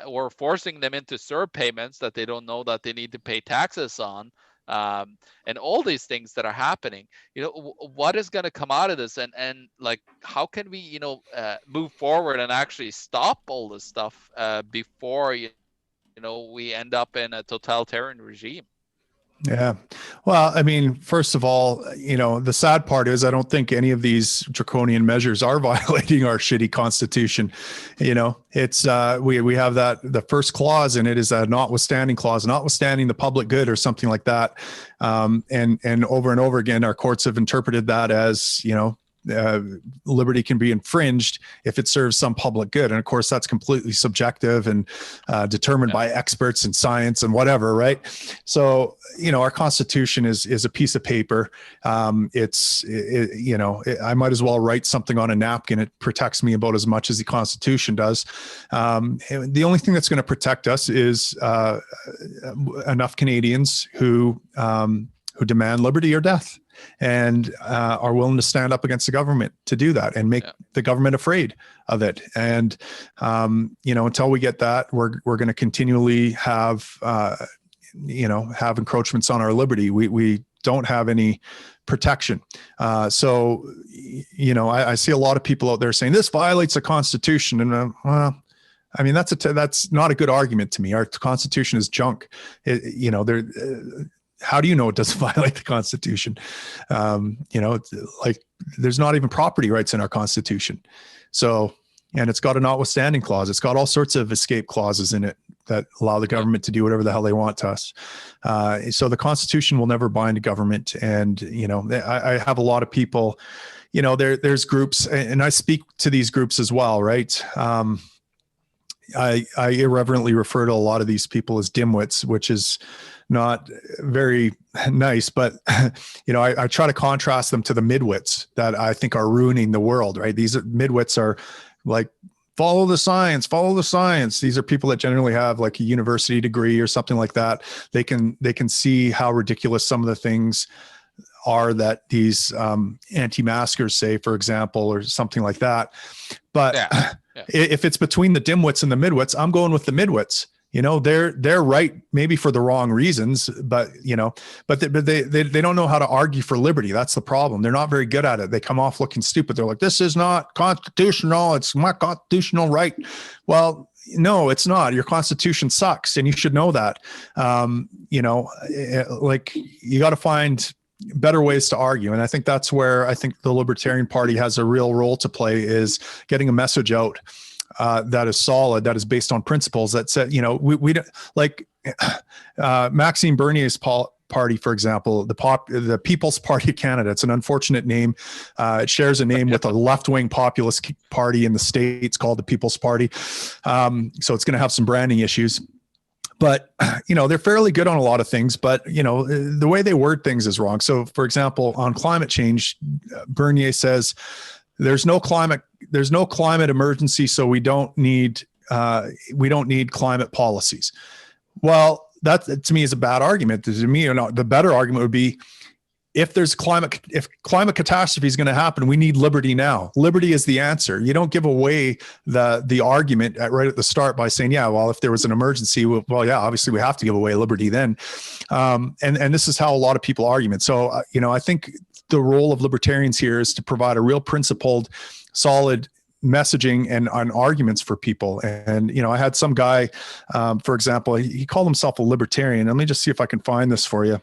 or forcing them into CERB payments that they don't know that they need to pay taxes on. And all these things that are happening, what is going to come out of this, and like, how can we, move forward and actually stop all this stuff before, we end up in a totalitarian regime? Yeah. Well, I mean, first of all, the sad part is I don't think any of these draconian measures are violating our shitty constitution. It's we have that the first clause in it is a notwithstanding clause, notwithstanding the public good or something like that. And over again, our courts have interpreted that as, liberty can be infringed if it serves some public good. And of course, that's completely subjective and determined by experts in science and whatever, right? So, our Constitution is a piece of paper. I might as well write something on a napkin. It protects me about as much as the Constitution does. The only thing that's going to protect us is enough Canadians who demand liberty or death, and are willing to stand up against the government to do that and make the government afraid of it. And, until we get that, we're going to continually have encroachments on our liberty. We don't have any protection. So, I see a lot of people out there saying this violates the Constitution, and well, I mean, that's not a good argument to me. Our Constitution is junk. How do you know it doesn't violate the Constitution? Like there's not even property rights in our Constitution. So, and it's got a notwithstanding clause. It's got all sorts of escape clauses in it that allow the government to do whatever the hell they want to us. So the Constitution will never bind a government. And, I have a lot of people, there's groups, and I speak to these groups as well, right? I irreverently refer to a lot of these people as dimwits, which is not very nice, but I try to contrast them to the midwits that I think are ruining the world, right? These midwits are like, follow the science. These are people that generally have like a university degree or something like that. They can see how ridiculous some of the things are that these anti-maskers say, for example, or something like that. But if it's between the dimwits and the midwits, I'm going with the midwits. They're right, maybe for the wrong reasons, but they don't know how to argue for liberty. That's the problem. They're not very good at it. They come off looking stupid. They're like, this is not constitutional. It's my constitutional right. Well, no, it's not. Your Constitution sucks, and you should know that. Like you got to find better ways to argue. And I think that's where I think the Libertarian Party has a real role to play, is getting a message out that is solid, that is based on principles that said, we don't like Maxime Bernier's party, for example, the People's Party of Canada. It's an unfortunate name. It shares a name with a left-wing populist party in the States called the People's Party. So it's going to have some branding issues. But, they're fairly good on a lot of things, but, the way they word things is wrong. So, for example, on climate change, Bernier says there's no climate emergency, so we don't need climate policies. Well, that to me is a bad argument. To me, the better argument would be, if climate catastrophe is going to happen, we need liberty now. Liberty is the answer. You don't give away the argument right at the start by saying, yeah, well, if there was an emergency, well, yeah, obviously we have to give away liberty then. And this is how a lot of people argue. So, I think the role of libertarians here is to provide a real principled, solid messaging and arguments for people. And, I had some guy, for example, he called himself a libertarian. Let me just see if I can find this for you,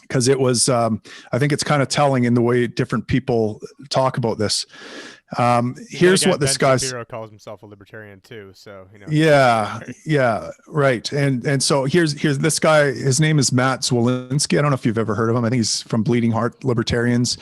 because it was, I think it's kind of telling in the way different people talk about this. Here's what this guy's calls himself a libertarian too. So, Yeah, right. And so here's this guy, his name is Matt Zwolinski. I don't know if you've ever heard of him. I think he's from Bleeding Heart Libertarians.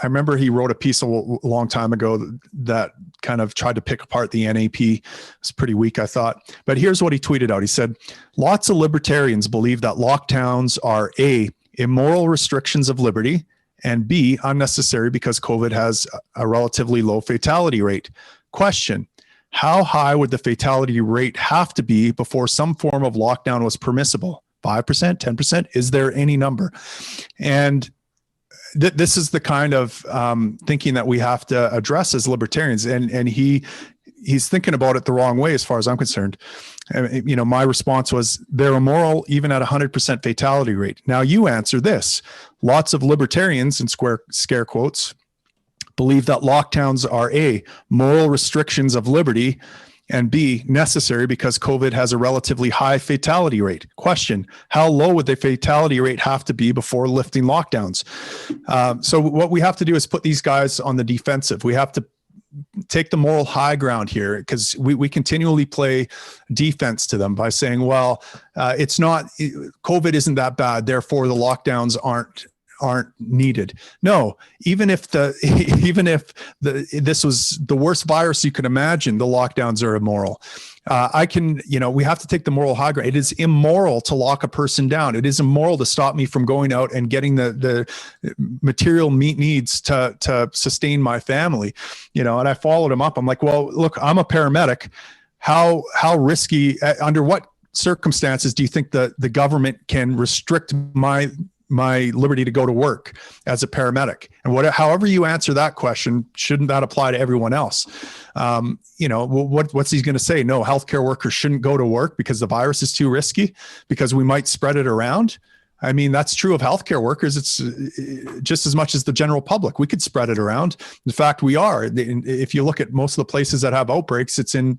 I remember he wrote a piece a long time ago that kind of tried to pick apart the NAP. It's pretty weak, I thought. But here's what he tweeted out. He said, lots of libertarians believe that lockdowns are A, immoral restrictions of liberty, and B, unnecessary because COVID has a relatively low fatality rate. Question, how high would the fatality rate have to be before some form of lockdown was permissible? 5%, 10%? Is there any number? And this is the kind of thinking that we have to address as libertarians. And he's thinking about it the wrong way as far as I'm concerned. My response was, they're immoral even at 100% fatality rate. Now you answer this. Lots of libertarians, in scare quotes, believe that lockdowns are A, moral restrictions of liberty, and B, necessary because COVID has a relatively high fatality rate. Question, how low would the fatality rate have to be before lifting lockdowns? So what we have to do is put these guys on the defensive. We have to take the moral high ground here, because we continually play defense to them by saying, well, COVID isn't that bad, therefore the lockdowns aren't needed. No, even if this was the worst virus you could imagine, the lockdowns are immoral. We have to take the moral high ground. It is immoral to lock a person down. It is immoral to stop me from going out and getting the material meat needs to sustain my family. And I followed him up. I'm like, well, look, I'm a paramedic. How risky, under what circumstances do you think the government can restrict my liberty to go to work as a paramedic? And however you answer that question, shouldn't that apply to everyone else? What's he going to say? No, healthcare workers shouldn't go to work because the virus is too risky, because we might spread it around. I mean, that's true of healthcare workers. It's just as much as the general public. We could spread it around. In fact, we are. If you look at most of the places that have outbreaks, it's in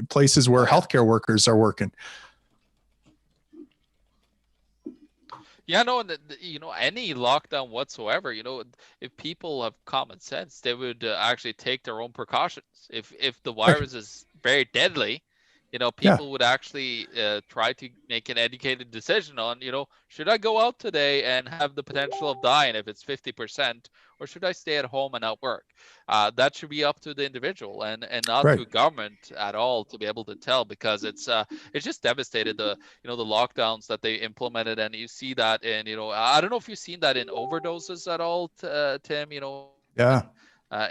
places where healthcare workers are working. Yeah, no, any lockdown whatsoever, if people have common sense, they would actually take their own precautions. If the virus is very deadly, people would actually try to make an educated decision on, should I go out today and have the potential of dying if it's 50%, or should I stay at home and not work? That should be up to the individual and not to government at all to be able to tell, because it's just devastated the lockdowns that they implemented. And you see that in, I don't know if you've seen that in overdoses at all, Tim,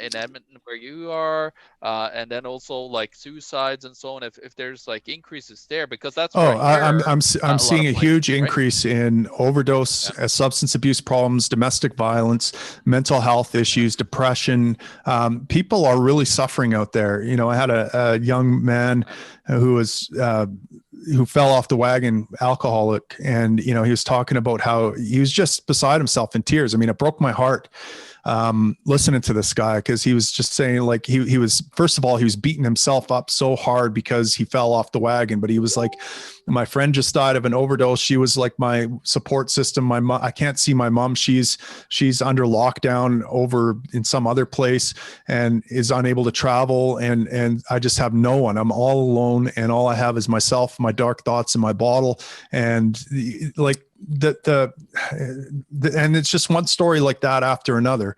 in Edmonton where you are, and then also like suicides and so on, if there's like increases there, because that's I'm seeing a huge increase in overdose, substance abuse problems, domestic violence, mental health issues, depression. People are really suffering out there. I had a young man who fell off the wagon, alcoholic, and he was talking about how he was just beside himself in tears. I mean, it broke my heart listening to this guy, because he was just saying, like, he was, first of all, he was beating himself up so hard because he fell off the wagon, but he was like, my friend just died of an overdose. She was like my support system. My mom, I can't see my mom. She's under lockdown over in some other place and is unable to travel. And I just have no one. I'm all alone, and all I have is myself, my dark thoughts, and my bottle. And like, and it's just one story like that after another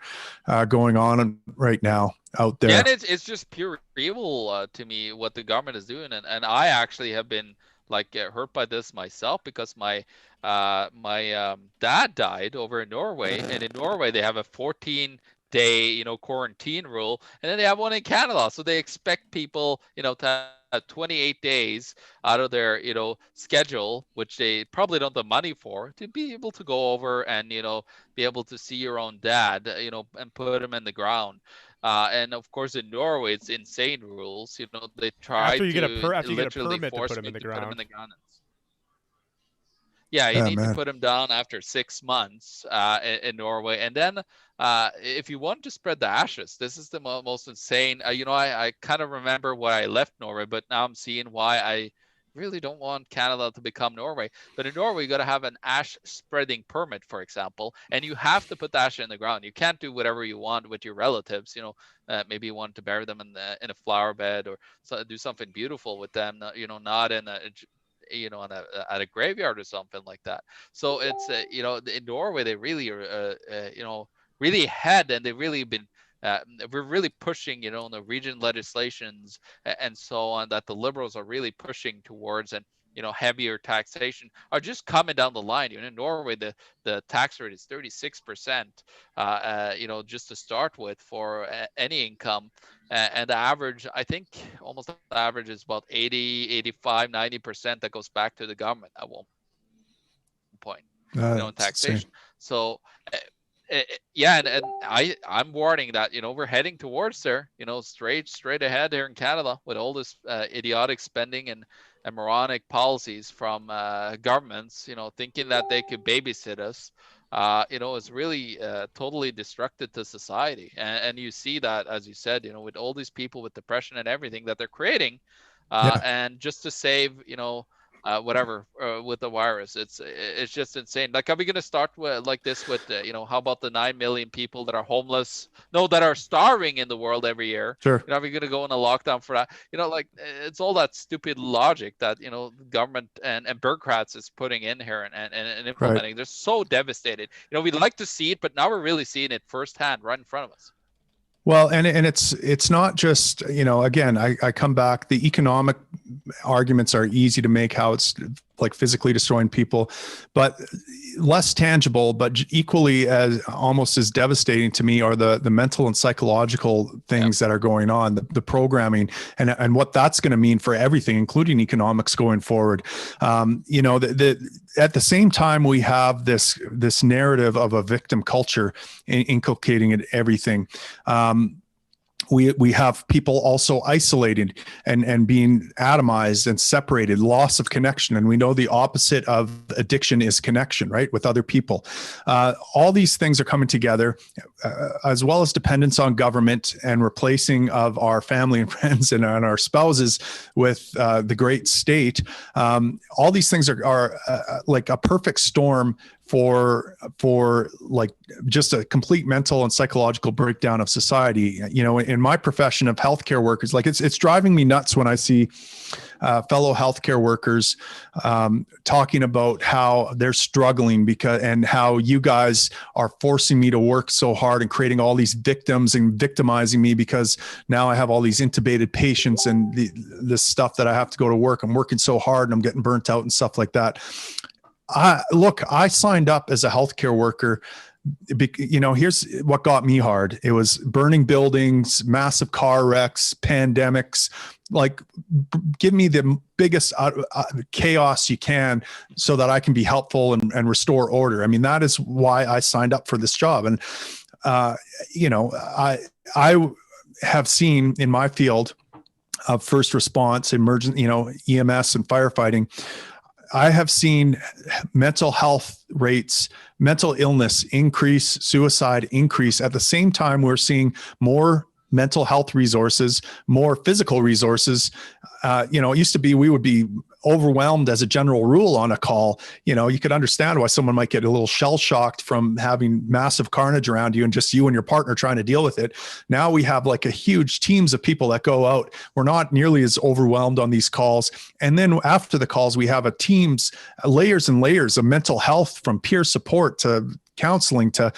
going on right now out there. Yeah, and it's just pure evil to me what the government is doing, and I actually have been like hurt by this myself, because my dad died over in Norway, and in Norway they have a 14-day quarantine rule, and then they have one in Canada, so they expect people to 28 days out of their schedule, which they probably don't have the money for, to be able to go over and be able to see your own dad and put him in the ground. And of course in Norway it's insane rules. They try after you to get a permit to force put him in the ground. Yeah, you need to put him down after 6 months in Norway. And then if you want to spread the ashes, this is the most insane. I kind of remember why I left Norway, but now I'm seeing why I really don't want Canada to become Norway. But in Norway, you got to have an ash spreading permit, for example, and you have to put the ash in the ground. You can't do whatever you want with your relatives. Maybe you want to bury them in a flower bed, or do something beautiful with them. Not in a at a graveyard or something like that. So it's in Norway they really are really ahead, and they've really been we're really pushing the region legislations and so on that the Liberals are really pushing towards, and heavier taxation are just coming down the line. In Norway the tax rate is 36%, just to start with for any income, and the average, I think almost the average is about 80, 85, 90% that goes back to the government at one point, in taxation. Insane. So yeah, and I'm warning that we're heading towards there, straight ahead here in Canada with all this idiotic spending and moronic policies from governments, thinking that they could babysit us. Is really totally destructive to society, and you see that, as you said, with all these people with depression and everything that they're creating, and just to save whatever with the virus. It's just insane. Like, are we going to start with like this with how about the 9 million people that are homeless, that are starving in the world every year? Sure. Are we going to go in a lockdown for that? Like, it's all that stupid logic that government and bureaucrats is putting in here and implementing. Right. They're so devastated. We'd like to see it, but now we're really seeing it firsthand right in front of us. Well, and it's not just, again, I come back, the economic arguments are easy to make, how it's like physically destroying people, but less tangible, but equally as almost as devastating to me are the mental and psychological things that are going on, the programming and what that's going to mean for everything, including economics going forward. At the same time, we have this narrative of a victim culture inculcating in everything. We have people also isolated and being atomized and separated, loss of connection. And we know the opposite of addiction is connection, right, with other people. All these things are coming together, as well as dependence on government and replacing of our family and friends and our spouses with the great state. All these things are like a perfect storm for like just a complete mental and psychological breakdown of society. In my profession of healthcare workers, like it's driving me nuts when I see fellow healthcare workers talking about how they're struggling and how you guys are forcing me to work so hard and creating all these victims and victimizing me because now I have all these intubated patients and this stuff that I have to go to work. I'm working so hard and I'm getting burnt out and stuff like that. I signed up as a healthcare worker. Here's what got me hard. It was burning buildings, massive car wrecks, pandemics. Like, give me the biggest chaos you can so that I can be helpful and restore order. I mean, that is why I signed up for this job. And, I have seen in my field of first response, emergent, EMS and firefighting, I have seen mental health rates, mental illness increase, suicide increase. At the same time, we're seeing more mental health resources, more physical resources. It used to be we would be overwhelmed as a general rule on a call. You could understand why someone might get a little shell shocked from having massive carnage around you and just you and your partner trying to deal with it. Now we have like a huge teams of people that go out. We're not nearly as overwhelmed on these calls. And then after the calls, we have layers and layers of mental health, from peer support to counseling to,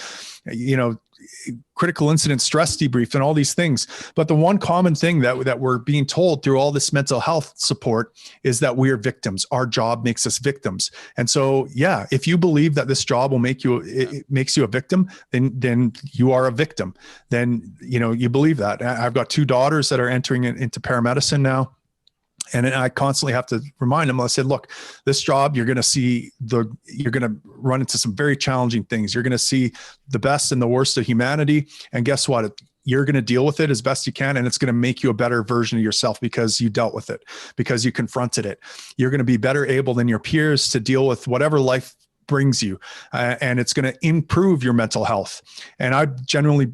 critical incident stress debrief and all these things. But the one common thing that we're being told through all this mental health support is that we're victims. Our job makes us victims. And so, yeah, if you believe that this job will it makes you a victim, then you are a victim. Then, you believe that. I've got 2 daughters that are entering into paramedicine now. And I constantly have to remind them. I said, look, this job, you're going to run into some very challenging things. You're going to see the best and the worst of humanity. And guess what? You're going to deal with it as best you can. And it's going to make you a better version of yourself because you dealt with it, because you confronted it. You're going to be better able than your peers to deal with whatever life brings you, and it's going to improve your mental health. And I genuinely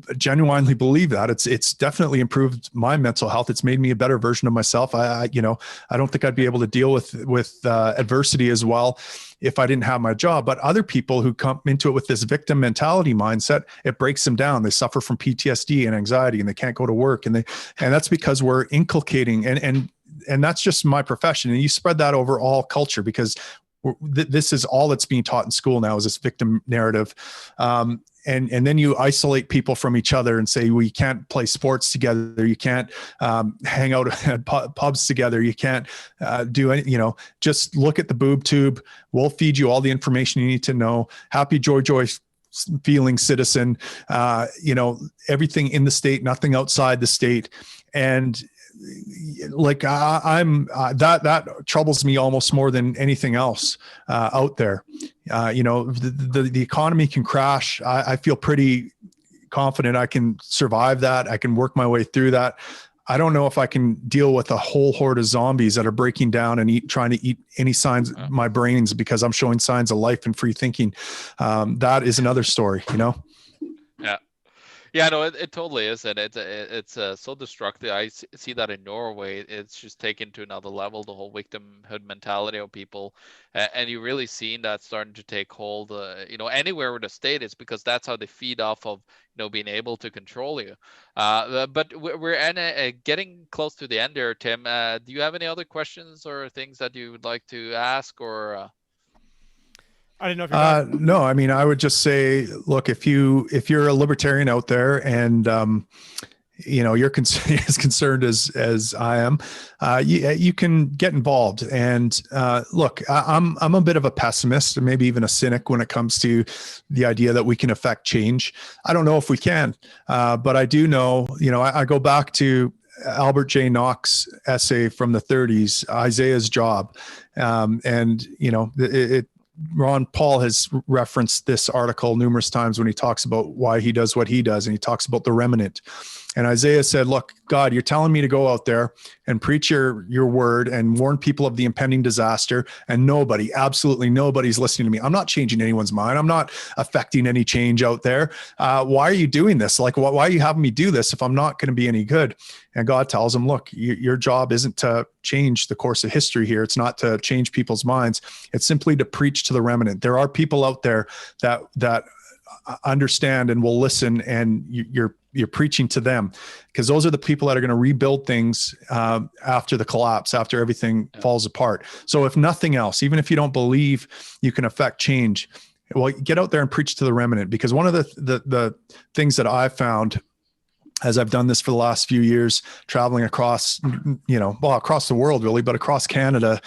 believe that it's definitely improved my mental health. It's made me a better version of myself. I don't think I'd be able to deal with adversity as well if I didn't have my job. But other people who come into it with this victim mentality mindset, it breaks them down. They suffer from PTSD and anxiety, and they can't go to work. And that's because we're inculcating, and that's just my profession. And you spread that over all culture, because this is all that's being taught in school now, is this victim narrative. And then you isolate people from each other and say, well, you can't play sports together. You can't hang out at pubs together. You can't do any, just look at the boob tube. We'll feed you all the information you need to know. Happy joy feeling citizen, everything in the state, nothing outside the state. And like that troubles me almost more than anything else out there. The economy can crash. I feel pretty confident I can survive that. I can work my way through that. I don't know if I can deal with a whole horde of zombies that are breaking down and trying to eat any signs of my brains because I'm showing signs of life and free thinking. That is another story, Yeah. Yeah, no, it totally is, and it's so destructive. I see that in Norway. It's just taken to another level, the whole victimhood mentality of people, and you really seen that starting to take hold. Anywhere with the state, it's because that's how they feed off of being able to control you. But we're getting close to the end there, Tim. Do you have any other questions or things that you would like to ask or? I didn't know if no, I mean, I would just say, look, if you're a libertarian out there and, you're as concerned as I am, you can get involved. And look, I'm a bit of a pessimist and maybe even a cynic when it comes to the idea that we can affect change. I don't know if we can, but I do know, I go back to Albert J. Nock's essay from the 30s, Isaiah's Job. Ron Paul has referenced this article numerous times when he talks about why he does what he does, and he talks about the remnant. And Isaiah said, look, God, you're telling me to go out there and preach your word and warn people of the impending disaster. And absolutely nobody's listening to me. I'm not changing anyone's mind. I'm not affecting any change out there. Why are you doing this? Like, why are you having me do this if I'm not going to be any good? And God tells him, look, your job isn't to change the course of history here. It's not to change people's minds. It's simply to preach to the remnant. There are people out there that understand and will listen, and you're preaching to them, because those are the people that are going to rebuild things after the collapse, after everything falls apart. So if nothing else, even if you don't believe you can affect change, well, get out there and preach to the remnant. Because one of the things that I've found as I've done this for the last few years, traveling across, across the world really, but across Canada,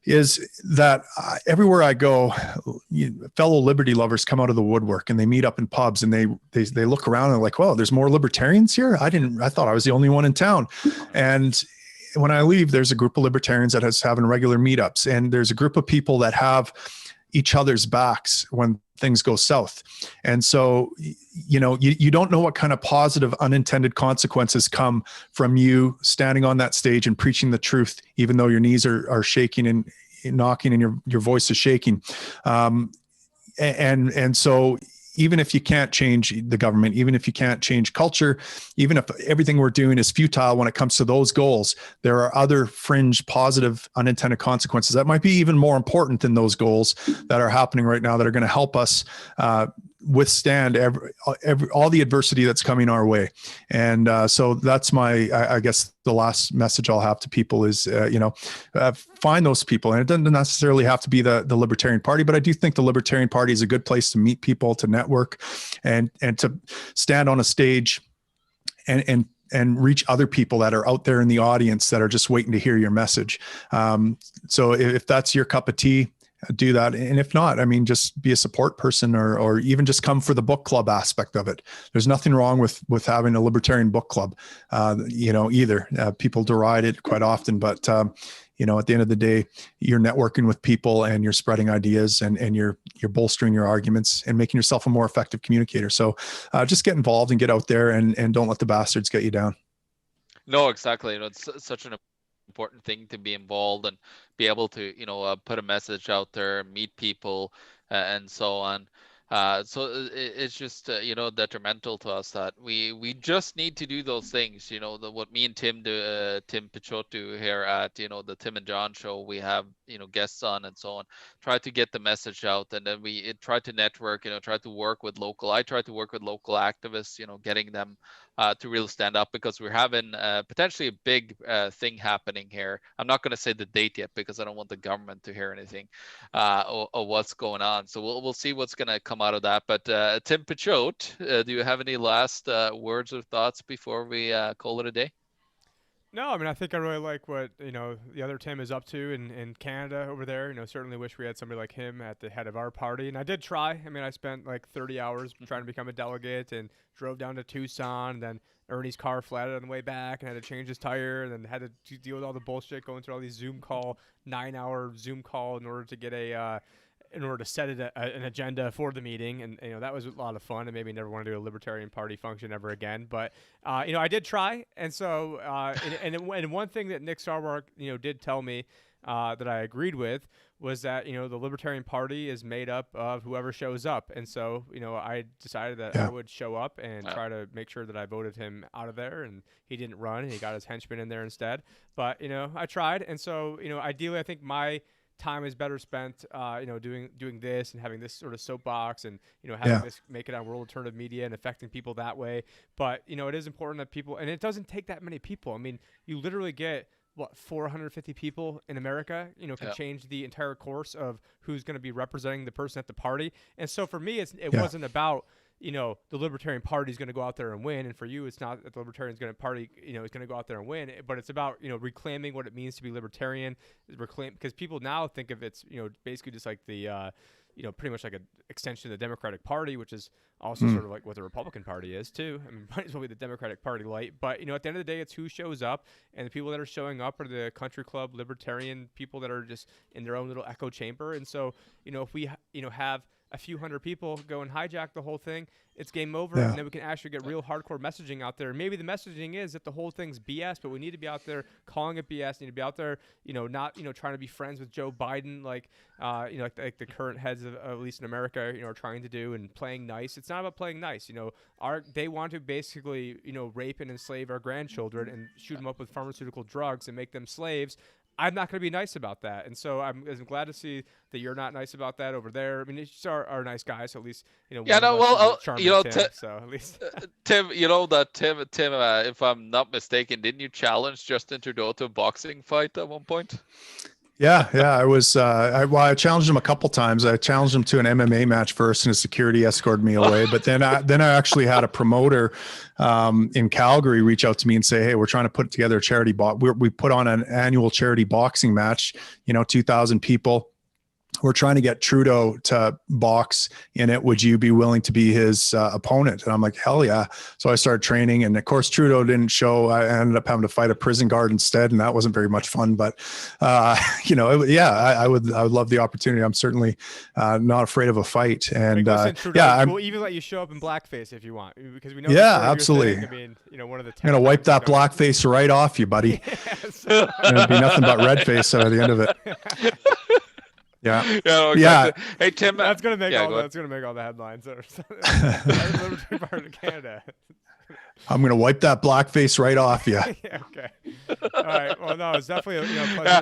is that everywhere I go, fellow liberty lovers come out of the woodwork, and they meet up in pubs, and they look around and they're like, "Well, there's more libertarians here. I thought I was the only one in town." And when I leave, there's a group of libertarians that is having regular meetups, and there's a group of people that have each other's backs when things go south. And so, you don't know what kind of positive unintended consequences come from you standing on that stage and preaching the truth, even though your knees are shaking and knocking and your voice is shaking. And so even if you can't change the government, even if you can't change culture, even if everything we're doing is futile when it comes to those goals, there are other fringe positive unintended consequences that might be even more important than those goals that are happening right now, that are going to help us withstand all the adversity that's coming our way. And so that's I guess the last message I'll have to people is, find those people. And it doesn't necessarily have to be the Libertarian Party, but I do think the Libertarian Party is a good place to meet people, to network, and to stand on a stage and reach other people that are out there in the audience that are just waiting to hear your message. So if that's your cup of tea, do that. And if not, just be a support person, or even just come for the book club aspect of it. There's nothing wrong with having a libertarian book club, either. People deride it quite often, but at the end of the day, you're networking with people, and you're spreading ideas, and you're bolstering your arguments and making yourself a more effective communicator. So just get involved and get out there, and don't let the bastards get you down. No, exactly. It's such an important thing to be involved and be able to put a message out there, meet people, and so on. So it's just detrimental to us that we just need to do those things. What me and Tim do, Tim Pichot do here at the Tim and John show. We have guests on and so on. Try to get the message out, and then we try to network. Try to work with local. I try to work with local activists. Getting them to really stand up, because we're having potentially a big thing happening here. I'm not going to say the date yet, because I don't want the government to hear anything of what's going on. So we'll see what's going to come out of that. But Tim Pichot, do you have any last words or thoughts before we call it a day? No, I think I really like what the other Tim is up to in Canada over there. Certainly wish we had somebody like him at the head of our party. And I did try. I spent like 30 hours trying to become a delegate, and drove down to Tucson. And then Ernie's car flatted on the way back, and had to change his tire, and then had to deal with all the bullshit, going through all these 9-hour Zoom call in order to get in order to set an agenda for the meeting. And that was a lot of fun, and maybe never want to do a Libertarian Party function ever again. But I did try. And so and one thing that Nick Sarwark did tell me that I agreed with was that the Libertarian Party is made up of whoever shows up. And so I decided that I would show up and try to make sure that I voted him out of there, and he didn't run, and he got his henchmen in there instead. But I tried. And so ideally, I think my time is better spent, doing this, and having this sort of soapbox, and having this make it on World Alternative Media and affecting people that way. But it is important that people, and it doesn't take that many people. You literally get 450 people in America, can change the entire course of who's going to be representing the person at the party. And so for me, it wasn't about the Libertarian Party is going to go out there and win, and for you, it's not that the Libertarian Party is going to go out there and win, but it's about reclaiming what it means to be libertarian, because people now think of it's basically just like the pretty much like an extension of the Democratic Party, which is also sort of like what the Republican Party is too. Might as well be the Democratic Party light. But at the end of the day, it's who shows up, and the people that are showing up are the country club libertarian people that are just in their own little echo chamber. And so if we have a few hundred people go and hijack the whole thing, it's game over, Yeah. and then we can actually get real hardcore messaging out there. Maybe the messaging is that the whole thing's BS, but we need to be out there calling it BS. Need to be out there, not trying to be friends with Joe Biden, like like the current heads of at least in America, are trying to do, and playing nice. It's not about playing nice. They want to basically rape and enslave our grandchildren and shoot them up with pharmaceutical drugs and make them slaves. I'm not going to be nice about that. And so I'm glad to see that you're not nice about that over there. I mean, you are nice guys, so at least, Yeah, no, well, Tim, so at least. Tim, Tim, if I'm not mistaken, didn't you challenge Justin Trudeau to a boxing fight at one point? Yeah, I was. I challenged him a couple times. I challenged him to an MMA match first, and his security escorted me away. But then I actually had a promoter in Calgary reach out to me and say, "Hey, we're trying to put together a charity we put on an annual charity boxing match. 2,000 people. We're trying to get Trudeau to box in it. Would you be willing to be his opponent?" And I'm like, hell yeah. So I started training, and of course Trudeau didn't show. I ended up having to fight a prison guard instead, and that wasn't very much fun. But I would love the opportunity. I'm certainly not afraid of a fight. And we'll even let you show up in blackface if you want, because we know. Yeah, absolutely. One of the. I'm gonna wipe that blackface right off you, buddy. It'll be nothing but red face at the end of it. Yeah. Hey Tim, that's gonna make all the headlines. Libertarian part of Canada. I'm gonna wipe that blackface right off you. Yeah, okay. All right. Well, no, it's definitely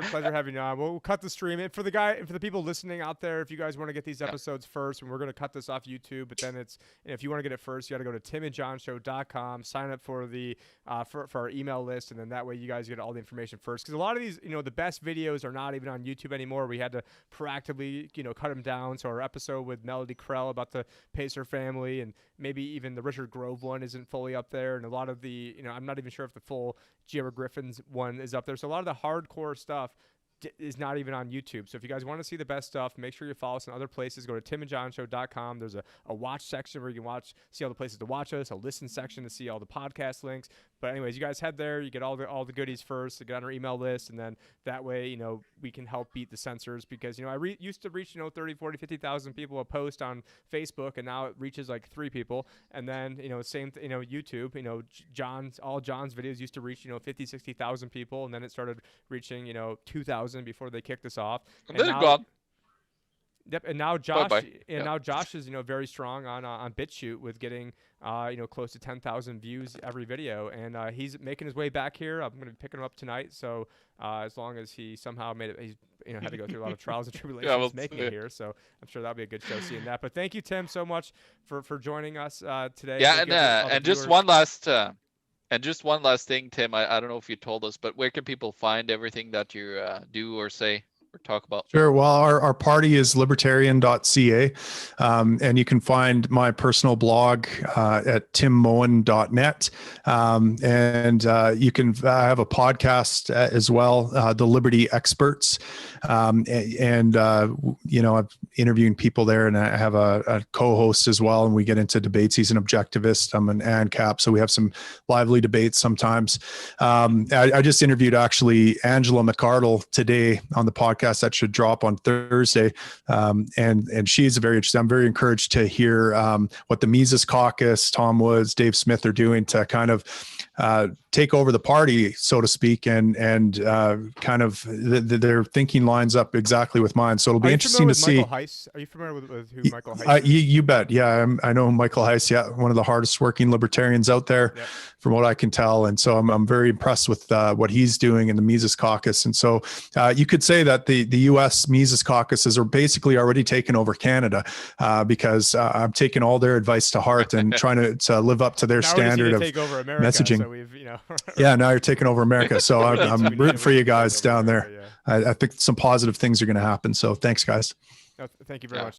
pleasure having you on. We'll cut the stream. And for the people listening out there, if you guys want to get these episodes first, and we're gonna cut this off YouTube, but then if you want to get it first, you got to go to timandjohnshow.com, sign up for the for our email list, and then that way you guys get all the information first. Because a lot of these, the best videos are not even on YouTube anymore. We had to proactively, cut them down. So our episode with Melody Krell about the Pacer family, and maybe even the Richard Grove one isn't fully up there. And a lot of the, I'm not even sure if the full G.R. Griffin's one is up there. So a lot of the hardcore stuff is not even on YouTube. So if you guys want to see the best stuff, make sure you follow us in other places. Go to timandjohnshow.com. There's a watch section where you can see all the places to watch us, a listen section to see all the podcast links. But anyways, you guys head there, you get all the goodies first, you get on our email list, and then that way, we can help beat the censors, because, I used to reach, 30, 40, 50,000 people a post on Facebook, and now it reaches like 3 people. And then, same, YouTube, all John's videos used to reach, 50, 60,000 people. And then it started reaching, 2,000 before they kicked us off. And they're gone. Yep, and now Josh, Yeah. now Josh is very strong on BitChute with getting close to 10,000 views every video, and he's making his way back here. I'm going to be picking him up tonight. So as long as he somehow made it, he's had to go through a lot of trials and tribulations making it here. So I'm sure that'll be a good show seeing that. But thank you, Tim, so much for joining us today. Yeah, and just one last. And just one last thing, Tim, I don't know if you told us, but where can people find everything that you do or say or talk about? Sure. Well, our party is libertarian.ca, and you can find my personal blog at timmoen.net. And you can have a podcast as well, The Liberty Experts. I'm interviewing people there, and I have a co-host as well, and we get into debates. He's an objectivist. I'm an ANCAP, so we have some lively debates sometimes. I just interviewed actually Angela McArdle today on the podcast that should drop on Thursday, and she's very interesting. I'm very encouraged to hear what the Mises Caucus, Tom Woods, Dave Smith are doing to kind of take over the party, so to speak, and kind of their thinking lines up exactly with mine. So it'll be interesting to see. Michael Heiss? Are you familiar with who Michael Heiss is? You bet. Yeah, I know Michael Heiss. Yeah, one of the hardest working libertarians out there, from what I can tell. And so I'm very impressed with what he's doing in the Mises Caucus. And so you could say that the U.S. Mises caucuses are basically already taken over Canada, because I'm taking all their advice to heart and trying to live up to their standard of messaging. So yeah, now you're taking over America. So I'm rooting for you guys down there. I think some positive things are going to happen. So thanks, guys. Thank you very much.